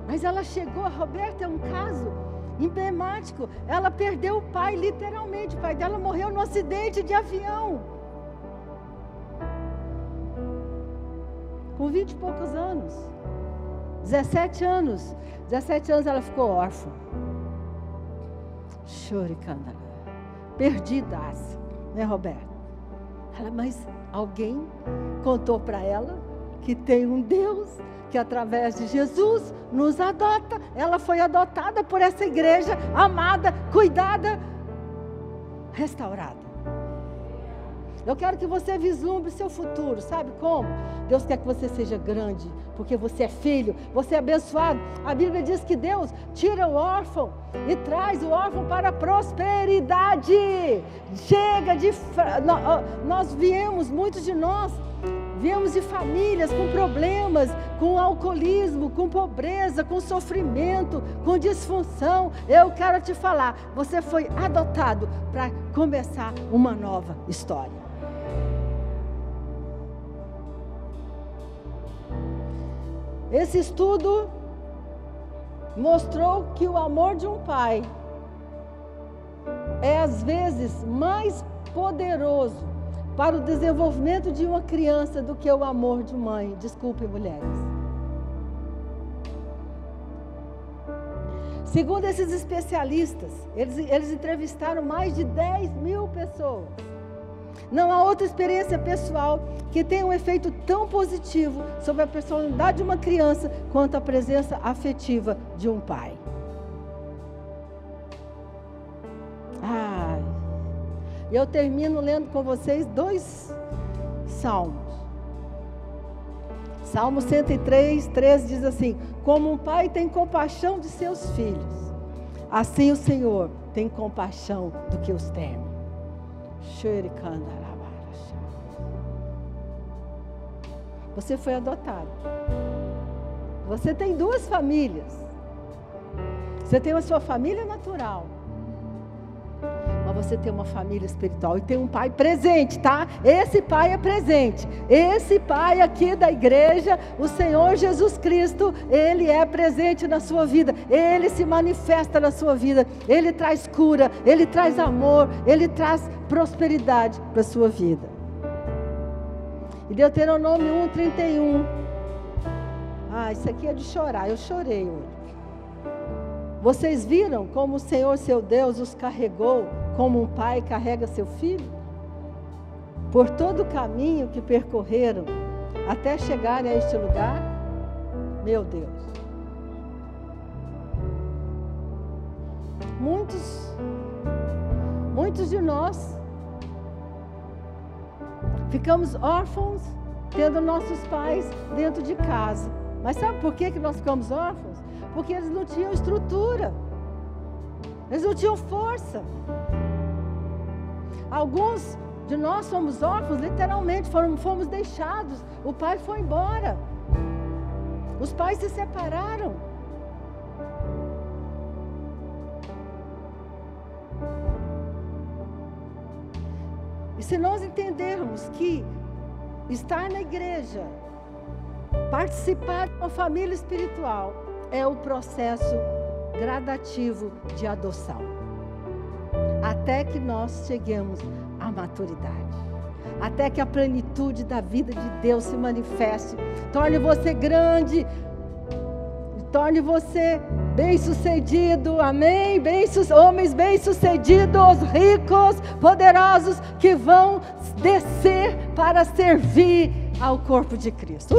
Mas ela chegou, a Roberta é um caso emblemático. Ela perdeu o pai, literalmente. O pai dela morreu num acidente de avião. Com 20 e poucos anos. 17 anos. 17 anos ela ficou órfã. Choricanda. Perdidaça. Né, Roberto? Mas alguém contou para ela que tem um Deus que através de Jesus nos adota. Ela foi adotada por essa igreja, amada, cuidada, restaurada. Eu quero que você vislumbre o seu futuro, sabe como? Deus quer que você seja grande, porque você é filho, você é abençoado. A Bíblia diz que Deus tira o órfão e traz o órfão para a prosperidade. Chega de... Nós viemos, muitos de nós, viemos de famílias com problemas, com alcoolismo, com pobreza, com sofrimento, com disfunção. Eu quero te falar, você foi adotado para começar uma nova história. Esse estudo mostrou que o amor de um pai é às vezes mais poderoso para o desenvolvimento de uma criança do que o amor de mãe. Desculpe, mulheres. Segundo esses especialistas, eles entrevistaram mais de 10.000 pessoas. Não há outra experiência pessoal que tenha um efeito tão positivo sobre a personalidade de uma criança quanto a presença afetiva de um pai. E eu termino lendo com vocês 2 salmos. Salmo 103, 13 diz assim: como um pai tem compaixão de seus filhos, assim o Senhor tem compaixão do que os teme. Você foi adotado. Você tem 2 famílias. Você tem a sua família natural, mas você tem uma família espiritual e tem um pai presente, tá? Esse pai é presente. Esse pai aqui da igreja, o Senhor Jesus Cristo, Ele é presente na sua vida. Ele se manifesta na sua vida. Ele traz cura, Ele traz amor, Ele traz prosperidade para a sua vida. E Deuteronômio 1:31. Isso aqui é de chorar. Eu chorei hoje. Vocês viram como o Senhor, seu Deus, os carregou como um pai carrega seu filho? por todo o caminho que percorreram até chegarem a este lugar, meu Deus. Muitos de nós ficamos órfãos tendo nossos pais dentro de casa. Mas sabe por que nós ficamos órfãos? Porque eles não tinham estrutura. Eles não tinham força. Alguns de nós fomos órfãos, literalmente, fomos deixados. O pai foi embora. Os pais se separaram. E se nós entendermos que estar na igreja, participar de uma família espiritual, é o processo gradativo de adoção, até que nós cheguemos à maturidade, até que a plenitude da vida de Deus se manifeste, torne você grande, torne você bem-sucedido, amém? Homens bem-sucedidos, ricos, poderosos, que vão descer para servir ao corpo de Cristo.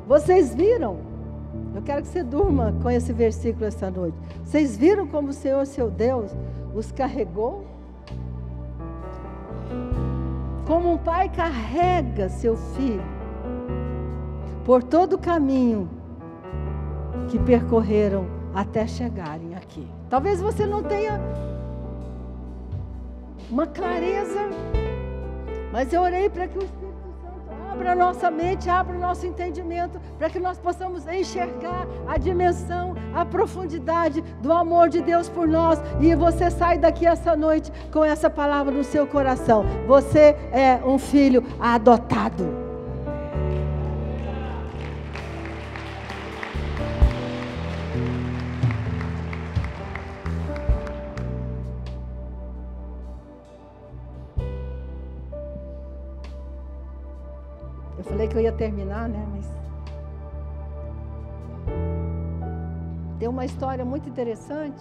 Vocês viram? Eu quero que você durma com esse versículo esta noite. Vocês viram como o Senhor, seu Deus, os carregou? Como um pai carrega seu filho por todo o caminho que percorreram até chegarem aqui. Talvez você não tenha uma clareza, mas eu orei para que o Espírito Santo abra a nossa mente, abra o nosso entendimento, para que nós possamos enxergar a dimensão, a profundidade do amor de Deus por nós. E você sai daqui essa noite com essa palavra no seu coração. Você é um filho adotado. Eu falei que eu ia terminar, né? Mas tem uma história muito interessante.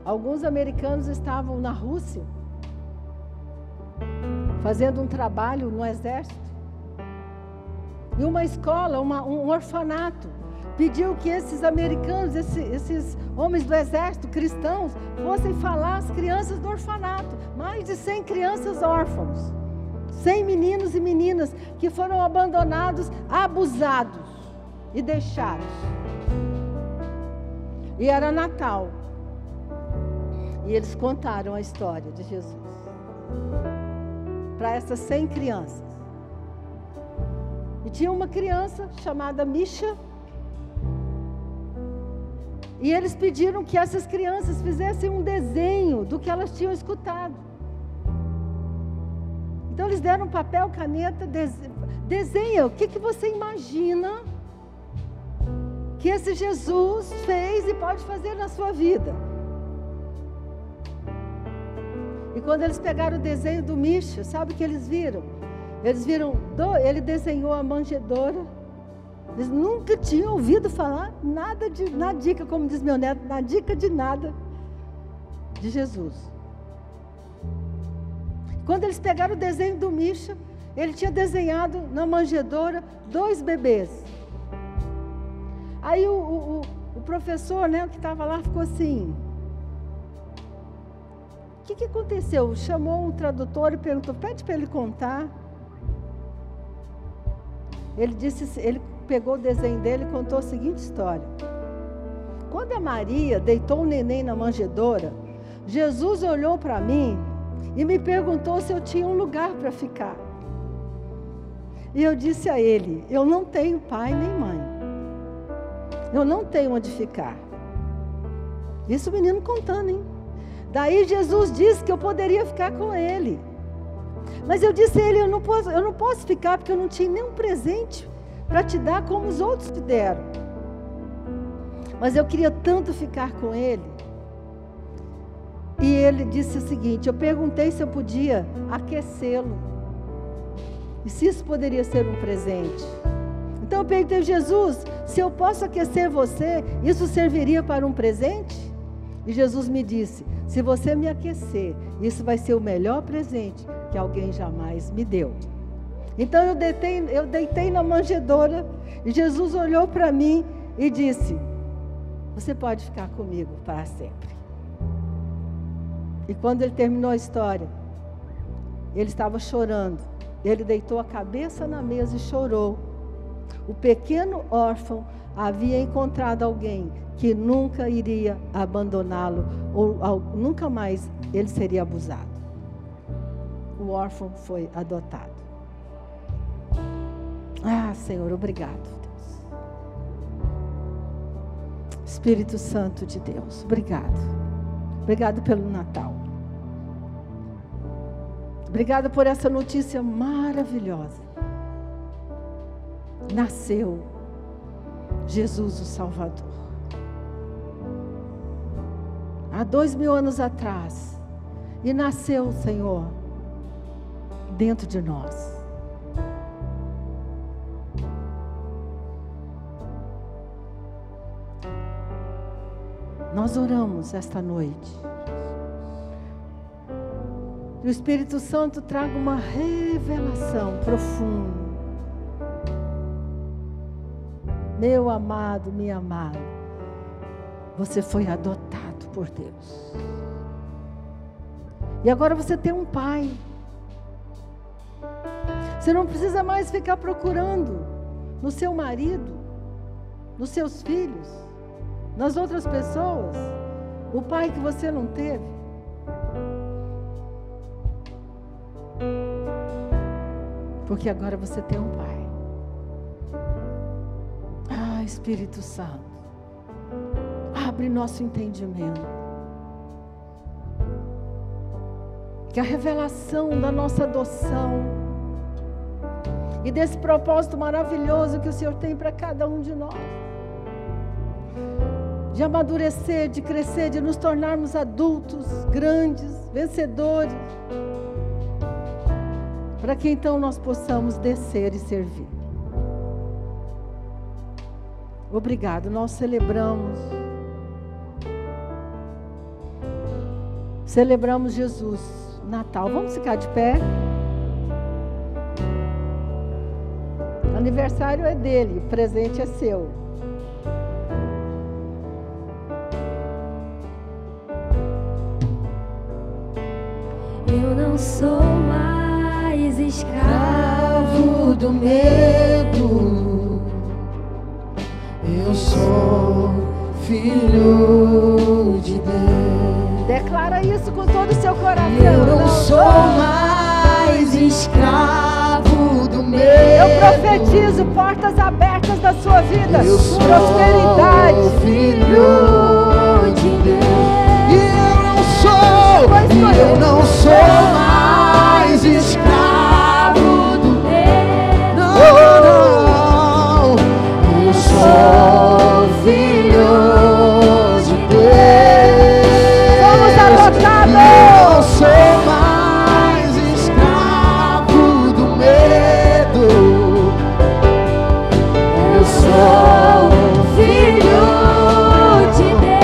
Alguns americanos estavam na Rússia fazendo um trabalho no exército. E uma escola, um orfanato, pediu que esses americanos, esses homens do exército cristãos, fossem falar às crianças do orfanato. Mais de 100 crianças órfãos, 100 meninos e meninas que foram abandonados, abusados e deixados. E era Natal. E eles contaram a história de Jesus para essas 100 crianças. E tinha uma criança chamada Misha. E eles pediram que essas crianças fizessem um desenho do que elas tinham escutado. Então eles deram papel, caneta, desenha. O que você imagina que esse Jesus fez e pode fazer na sua vida? E quando eles pegaram o desenho do Misha, sabe o que eles viram? Eles viram, ele desenhou a manjedoura. Eles nunca tinham ouvido falar nada na dica, como diz meu neto, na dica de nada de Jesus. Quando eles pegaram o desenho do Misha, ele tinha desenhado na manjedoura 2 bebês. Aí o professor, né, que estava lá, ficou assim: o que aconteceu? Chamou um tradutor e perguntou, pede para ele contar. Ele pegou o desenho dele e contou a seguinte história. Quando a Maria deitou o neném na manjedoura, Jesus olhou para mim e me perguntou se eu tinha um lugar para ficar. E eu disse a ele, eu não tenho pai nem mãe. Eu não tenho onde ficar. Isso o menino contando, hein? Daí Jesus disse que eu poderia ficar com ele. Mas eu disse a ele, eu não posso ficar porque eu não tinha nenhum presente para te dar como os outros te deram. Mas eu queria tanto ficar com ele. E ele disse o seguinte, eu perguntei se eu podia aquecê-lo. E se isso poderia ser um presente. Então eu perguntei: Jesus, se eu posso aquecer você, isso serviria para um presente? E Jesus me disse: se você me aquecer, isso vai ser o melhor presente que alguém jamais me deu. Então eu deitei na manjedoura e Jesus olhou para mim e disse: você pode ficar comigo para sempre. E quando ele terminou a história, ele estava chorando. Ele deitou a cabeça na mesa e chorou. O pequeno órfão havia encontrado alguém que nunca iria abandoná-lo, ou nunca mais ele seria abusado. O órfão foi adotado. Ah, Senhor, obrigado, Deus. Espírito Santo de Deus, obrigado. Obrigado pelo Natal. Obrigado por essa notícia maravilhosa. Nasceu Jesus o Salvador. Há 2000 anos atrás. E nasceu, Senhor, dentro de nós. Nós oramos esta noite. Que o Espírito Santo traga uma revelação profunda. Meu amado, minha amada, você foi adotado por Deus. E agora você tem um pai. Você não precisa mais ficar procurando no seu marido, nos seus filhos, nas outras pessoas, o pai que você não teve. Porque agora você tem um pai. Ah, Espírito Santo, abre nosso entendimento. Que a revelação da nossa adoção e desse propósito maravilhoso que o Senhor tem para cada um de nós, de amadurecer, de crescer, de nos tornarmos adultos, grandes, vencedores, para que então nós possamos descer e servir. Obrigado, nós celebramos Jesus, Natal. Vamos ficar de pé? O aniversário é dele, o presente é seu. Eu não sou mais escravo do medo. Eu sou filho de Deus. Declara isso com todo o seu coração. Eu não sou mais escravo do medo. Eu profetizo portas abertas da sua vida. Eu sou prosperidade. Filho de Deus. E eu não sou mais escravo do medo. Não, eu sou filho de Deus. Somos adotados. Eu não sou mais escravo do medo. Eu sou filho de Deus.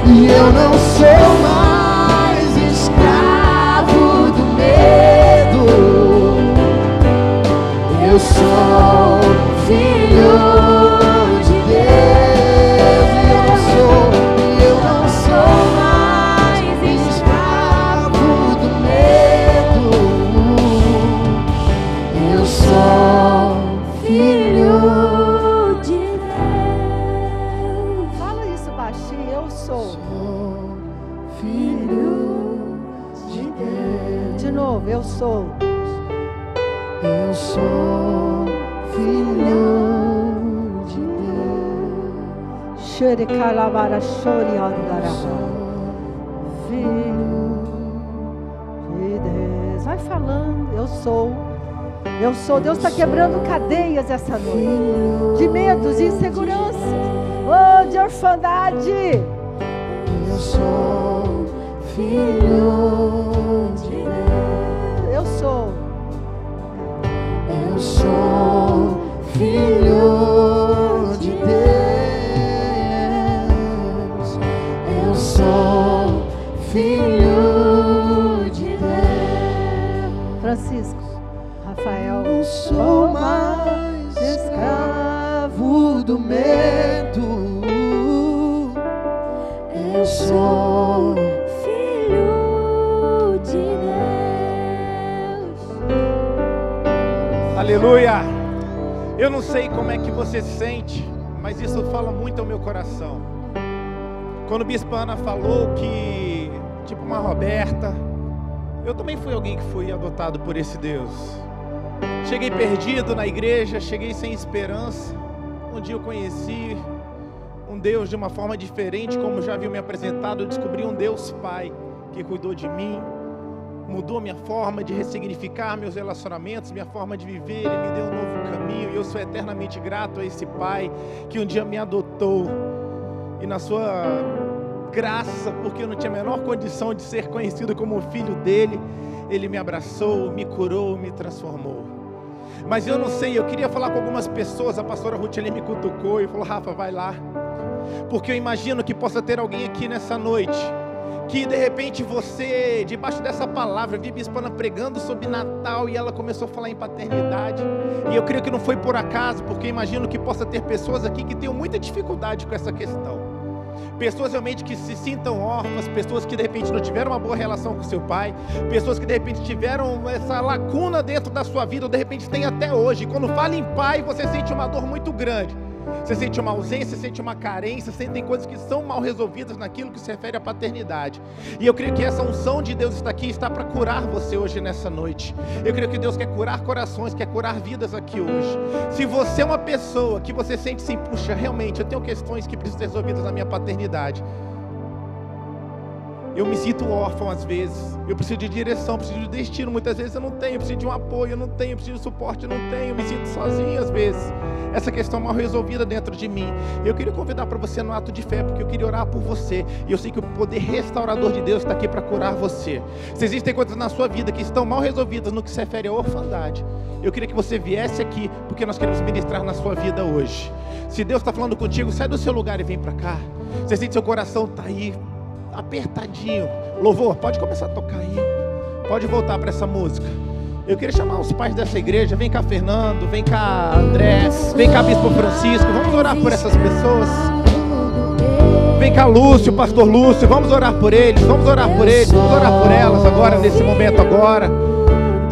E eu não sou mais escravo do medo. Eu sou filho de Deus. E eu não sou mais escravo do medo. Eu sou filho de Deus. Fala isso baixinho. Eu sou. Filho de Deus. De novo, eu sou. Eu sou filho de Deus. Xericalabara xoriandarabá. Filho de Deus. Vai falando. Eu sou. Eu sou. Deus está quebrando cadeias essa noite. De medos e inseguranças. Oh, de orfandade. Eu sou filho de Deus. Eu sou. Eu sou Francisco, Rafael. Não sou mais escravo do medo. Eu sou filho de Deus. Aleluia! Eu não sei como é que você se sente, mas isso fala muito ao meu coração. Quando a Bispa Ana falou que, tipo uma Roberta, eu também fui alguém que fui adotado por esse Deus. Cheguei perdido na igreja, cheguei sem esperança. Um dia eu conheci um Deus de uma forma diferente, como já viu me apresentado. Eu descobri um Deus Pai que cuidou de mim, mudou minha forma de ressignificar meus relacionamentos, minha forma de viver. Ele me deu um novo caminho e eu sou eternamente grato a esse Pai que um dia me adotou. E na sua graça, porque eu não tinha a menor condição de ser conhecido como filho dele, ele me abraçou, me curou, me transformou. Mas eu não sei, eu queria falar com algumas pessoas. A pastora Ruth ali me cutucou e falou: Rafa, vai lá, porque eu imagino que possa ter alguém aqui nessa noite que de repente você, debaixo dessa palavra, vi a Bispa Ana pregando sobre Natal e ela começou a falar em paternidade, e eu creio que não foi por acaso, porque eu imagino que possa ter pessoas aqui que tenham muita dificuldade com essa questão. Pessoas realmente que se sintam órfãs, pessoas que de repente não tiveram uma boa relação com seu pai, pessoas que de repente tiveram essa lacuna dentro da sua vida, ou de repente tem até hoje. Quando fala em pai, você sente uma dor muito grande. Você sente uma ausência, sente uma carência, sentem coisas que são mal resolvidas naquilo que se refere à paternidade. E eu creio que essa unção de Deus está aqui, está para curar você hoje nessa noite. Eu creio que Deus quer curar corações, quer curar vidas aqui hoje. Se você é uma pessoa que você sente assim, puxa, realmente eu tenho questões que precisam ser resolvidas na minha paternidade. Eu me sinto órfão às vezes, eu preciso de direção, preciso de destino, muitas vezes eu não tenho, eu preciso de um apoio, eu não tenho, eu preciso de suporte, eu não tenho, eu me sinto sozinho às vezes. Essa questão mal resolvida dentro de mim. Eu queria convidar para você no ato de fé, porque eu queria orar por você, e eu sei que o poder restaurador de Deus está aqui para curar você. Se existem coisas na sua vida que estão mal resolvidas no que se refere à orfandade, eu queria que você viesse aqui, porque nós queremos ministrar na sua vida hoje. Se Deus está falando contigo, sai do seu lugar e vem para cá. Você sente seu coração está aí apertadinho. Louvor, pode começar a tocar aí. Pode voltar para essa música. Eu queria chamar os pais dessa igreja. Vem cá, Fernando. Vem cá, André. Vem cá, Bispo Francisco. Vamos orar por essas pessoas. Vem cá, Lúcio, Pastor Lúcio. Vamos orar por eles. Vamos orar por eles. Vamos orar por elas agora, nesse momento agora.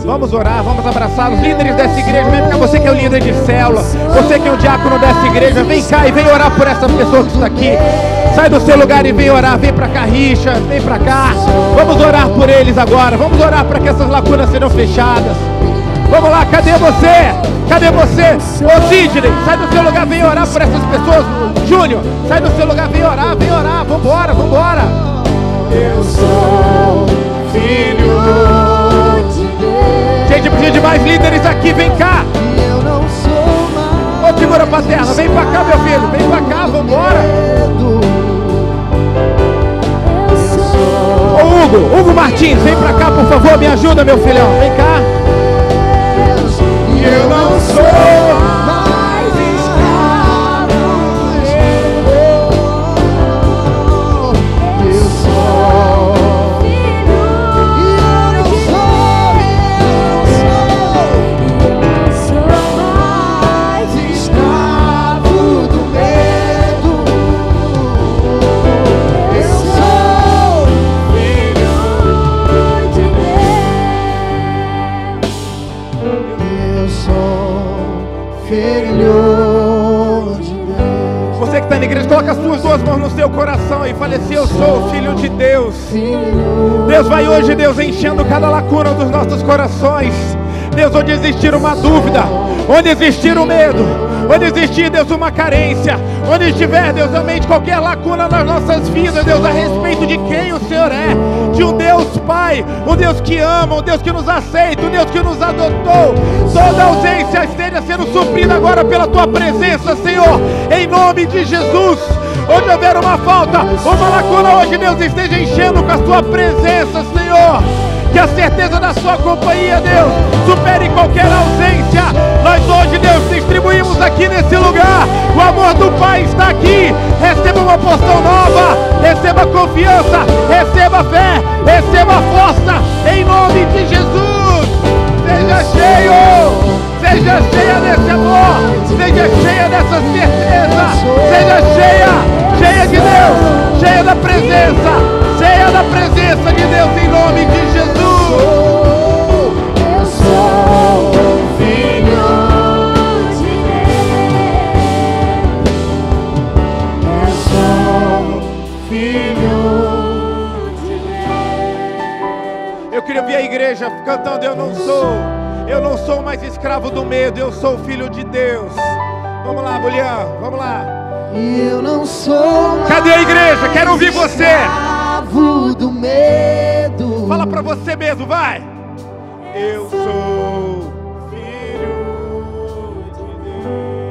Vamos orar, vamos abraçar os líderes dessa igreja. Vem cá, você que é o líder de célula, você que é o diácono dessa igreja, vem cá e vem orar por essa pessoa que está aqui. Sai do seu lugar e vem orar. Vem pra cá, Richa, vem pra cá. Vamos orar por eles agora. Vamos orar para que essas lacunas sejam fechadas. Vamos lá, cadê você? Cadê você? Ô Sidney, sai do seu lugar, vem orar por essas pessoas. Júnior, sai do seu lugar, vem orar, vem orar. Vambora, vambora. Eu sou filho de Deus. Gente, precisa de mais líderes aqui, vem cá. Eu não sou mais. Ô figura paterna, vem pra cá, meu filho, vem pra cá, vambora. Ô Hugo Martins, vem pra cá, por favor, me ajuda, meu filhão, vem cá. E eu não sou mais escravo. Eu sou filho. Eu não sou mais escravo do medo. Eu sou filho de Deus. Eu sou filho de Deus. Você que está na igreja, coloca as suas duas mãos no seu coração e fale assim: eu sou filho de Deus. Deus vai hoje, Deus, enchendo cada lacuna dos nossos corações. Deus, onde existir uma dúvida, onde existir um medo, onde existir, Deus, uma carência, onde estiver, Deus, realmente qualquer lacuna nas nossas vidas, Deus, a respeito de quem o Senhor é, de um Deus Pai, um Deus que ama, um Deus que nos aceita, um Deus que nos adotou. Toda ausência esteja sendo suprida agora pela Tua presença, Senhor, em nome de Jesus. Onde houver uma falta, uma lacuna, hoje, Deus, esteja enchendo com a Tua presença, Senhor. Que a certeza da sua companhia, Deus, supere qualquer ausência. Nós hoje, Deus, distribuímos aqui nesse lugar. O amor do Pai está aqui. Receba uma porção nova. Receba confiança. Receba fé. Receba força. Em nome de Jesus. igreja cantando: eu não sou mais escravo do medo, eu sou filho de Deus. Vamos lá, Bulião, vamos lá. Eu não sou mais. Cadê a igreja? Quero ouvir você. Escravo do medo. Fala pra você mesmo, vai. Eu sou filho de Deus.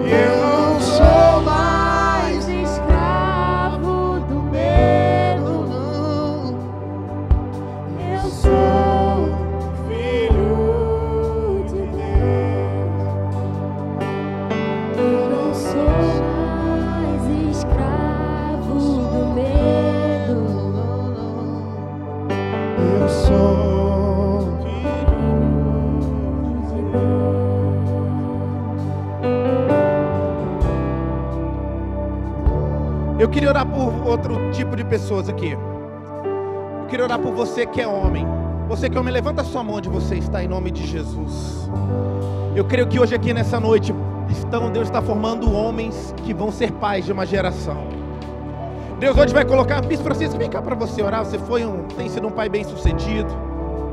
Eu não sou mais escravo do medo, não. Eu sou filho de Deus. Eu não sou mais escravo do medo, não. Eu sou filho de Deus. Eu queria orar por outro tipo de pessoas aqui. Eu queria orar por você que é homem. Você que é homem, levanta a sua mão onde você está, em nome de Jesus. Eu creio que hoje aqui nessa noite Deus está formando homens que vão ser pais de uma geração. Deus hoje vai colocar, Bispo Francisco, vem cá para você orar. Você tem sido um pai bem sucedido,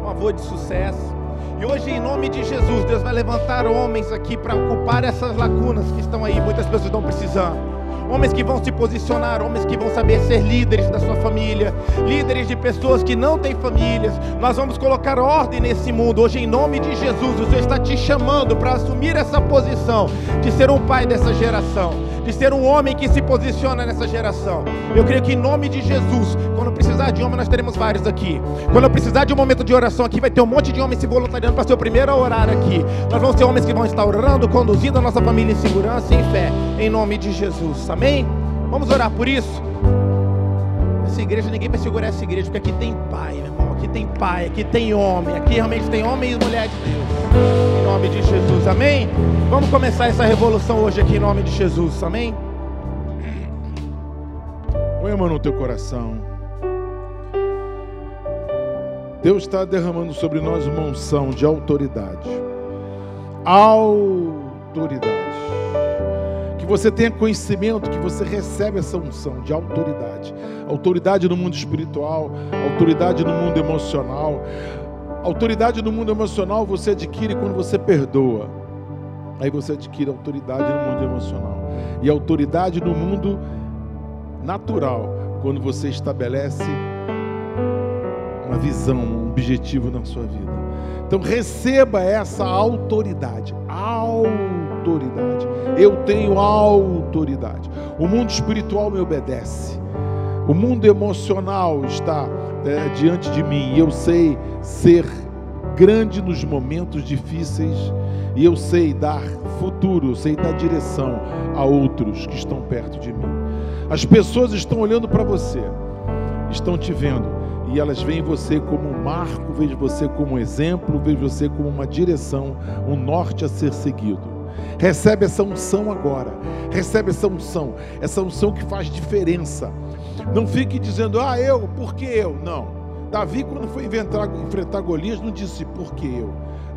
um avô de sucesso. E hoje, em nome de Jesus, Deus vai levantar homens aqui para ocupar essas lacunas que estão aí, muitas pessoas estão precisando. Homens que vão se posicionar, homens que vão saber ser líderes da sua família, líderes de pessoas que não têm famílias. Nós vamos colocar ordem nesse mundo. Hoje, em nome de Jesus, o Senhor está te chamando para assumir essa posição de ser um pai dessa geração, de ser um homem que se posiciona nessa geração. Eu creio que em nome de Jesus, quando precisar de homem, nós teremos vários aqui. Quando eu precisar de um momento de oração aqui, vai ter um monte de homens se voluntariando para ser o primeiro a orar aqui. Nós vamos ter homens que vão estar orando, conduzindo a nossa família em segurança e em fé, em nome de Jesus. Amém? Vamos orar por isso? Essa igreja, ninguém vai segurar essa igreja, porque aqui tem pai, meu irmão. Aqui tem pai, aqui tem homem. Aqui realmente tem homem e mulher de Deus. Em nome de Jesus, amém? Vamos começar essa revolução hoje aqui em nome de Jesus, amém? Põe a mão no teu coração. Deus está derramando sobre nós uma unção de autoridade. Autoridade. Que você tenha conhecimento, que você recebe essa unção de autoridade. Autoridade no mundo espiritual, autoridade no mundo emocional. Autoridade no mundo emocional você adquire quando você perdoa. Aí você adquire autoridade no mundo emocional. E autoridade no mundo natural, quando você estabelece uma visão, um objetivo na sua vida. Então receba essa autoridade. Autoridade. Eu tenho autoridade. O mundo espiritual me obedece. O mundo emocional está diante de mim. E eu sei ser grande nos momentos difíceis. E eu sei dar futuro, eu sei dar direção a outros que estão perto de mim. As pessoas estão olhando para você, estão te vendo. E elas veem você como um marco, veem você como um exemplo, veem você como uma direção, um norte a ser seguido. Recebe essa unção agora. Recebe essa unção que faz diferença. Não fique dizendo, por que eu? Não. Davi, quando foi enfrentar Golias, não disse por que eu.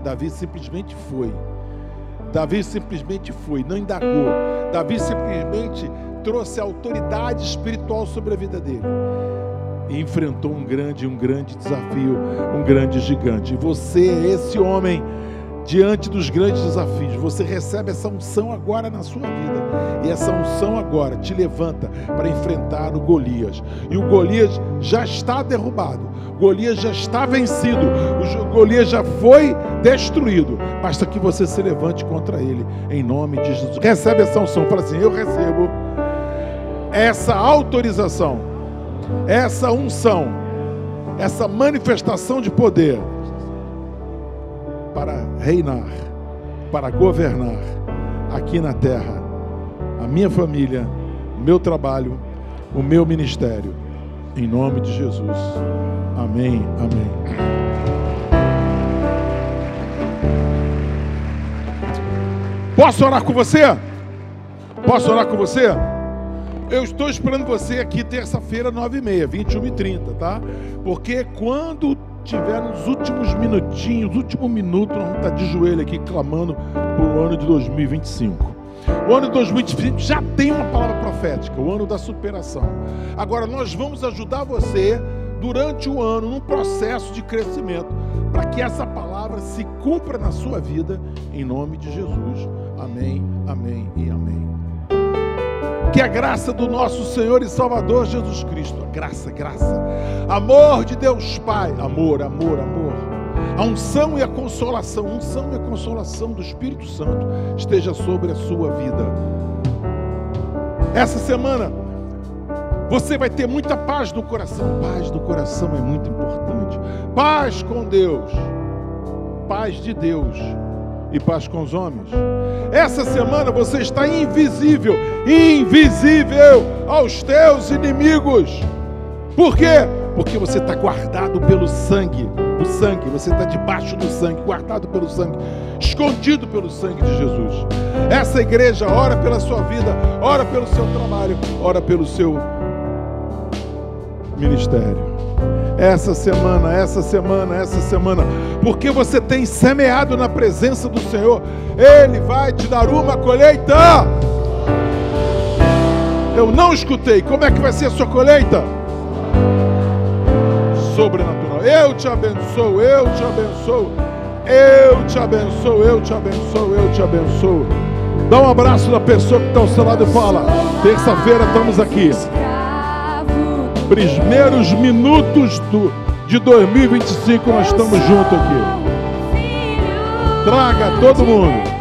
Davi simplesmente foi. Davi simplesmente foi, não indagou. Davi simplesmente trouxe autoridade espiritual sobre a vida dele. E enfrentou um grande desafio, um grande gigante. E você é esse homem diante dos grandes desafios. Você recebe essa unção agora na sua vida. E essa unção agora te levanta para enfrentar o Golias. E o Golias já está derrubado. Golias já está vencido. O Golias já foi destruído. Basta que você se levante contra ele, em nome de Jesus. Recebe essa unção. Fala assim, eu recebo essa autorização, essa unção, essa manifestação de poder para reinar, para governar aqui na terra, a minha família, o meu trabalho, o meu ministério, em nome de Jesus. Amém, amém. Posso orar com você? Posso orar com você? Eu estou esperando você aqui terça-feira, 9h30, 21h30, tá? Porque quando tiver nos últimos minutinhos, último minuto, nós vamos estar de joelho aqui clamando por o ano de 2025. O ano de 2025 já tem uma palavra profética, o ano da superação. Agora nós vamos ajudar você durante o ano, num processo de crescimento, para que essa palavra se cumpra na sua vida, em nome de Jesus. Amém, amém e amém. Que a graça do nosso Senhor e Salvador Jesus Cristo, graça, amor de Deus Pai, amor, a unção e a consolação do Espírito Santo esteja sobre a sua vida. Essa semana você vai ter muita paz no coração. Paz do coração é muito importante. Paz com Deus, paz de Deus e paz com os homens. Essa semana você está invisível aos teus inimigos. Por quê? Porque você está guardado pelo sangue. O sangue, você está debaixo do sangue, guardado pelo sangue, escondido pelo sangue de Jesus. Essa igreja ora pela sua vida, ora pelo seu trabalho, ora pelo seu ministério. Essa semana, porque você tem semeado na presença do Senhor, Ele vai te dar uma colheita. Eu não escutei. Como é que vai ser a sua colheita? Sobrenatural. Eu te abençoo, eu te abençoo, eu te abençoo, eu te abençoo, eu te abençoo. Dá um abraço na pessoa que está ao seu lado e fala: terça-feira estamos aqui. Primeiros minutos de 2025 nós estamos juntos aqui. Traga todo mundo.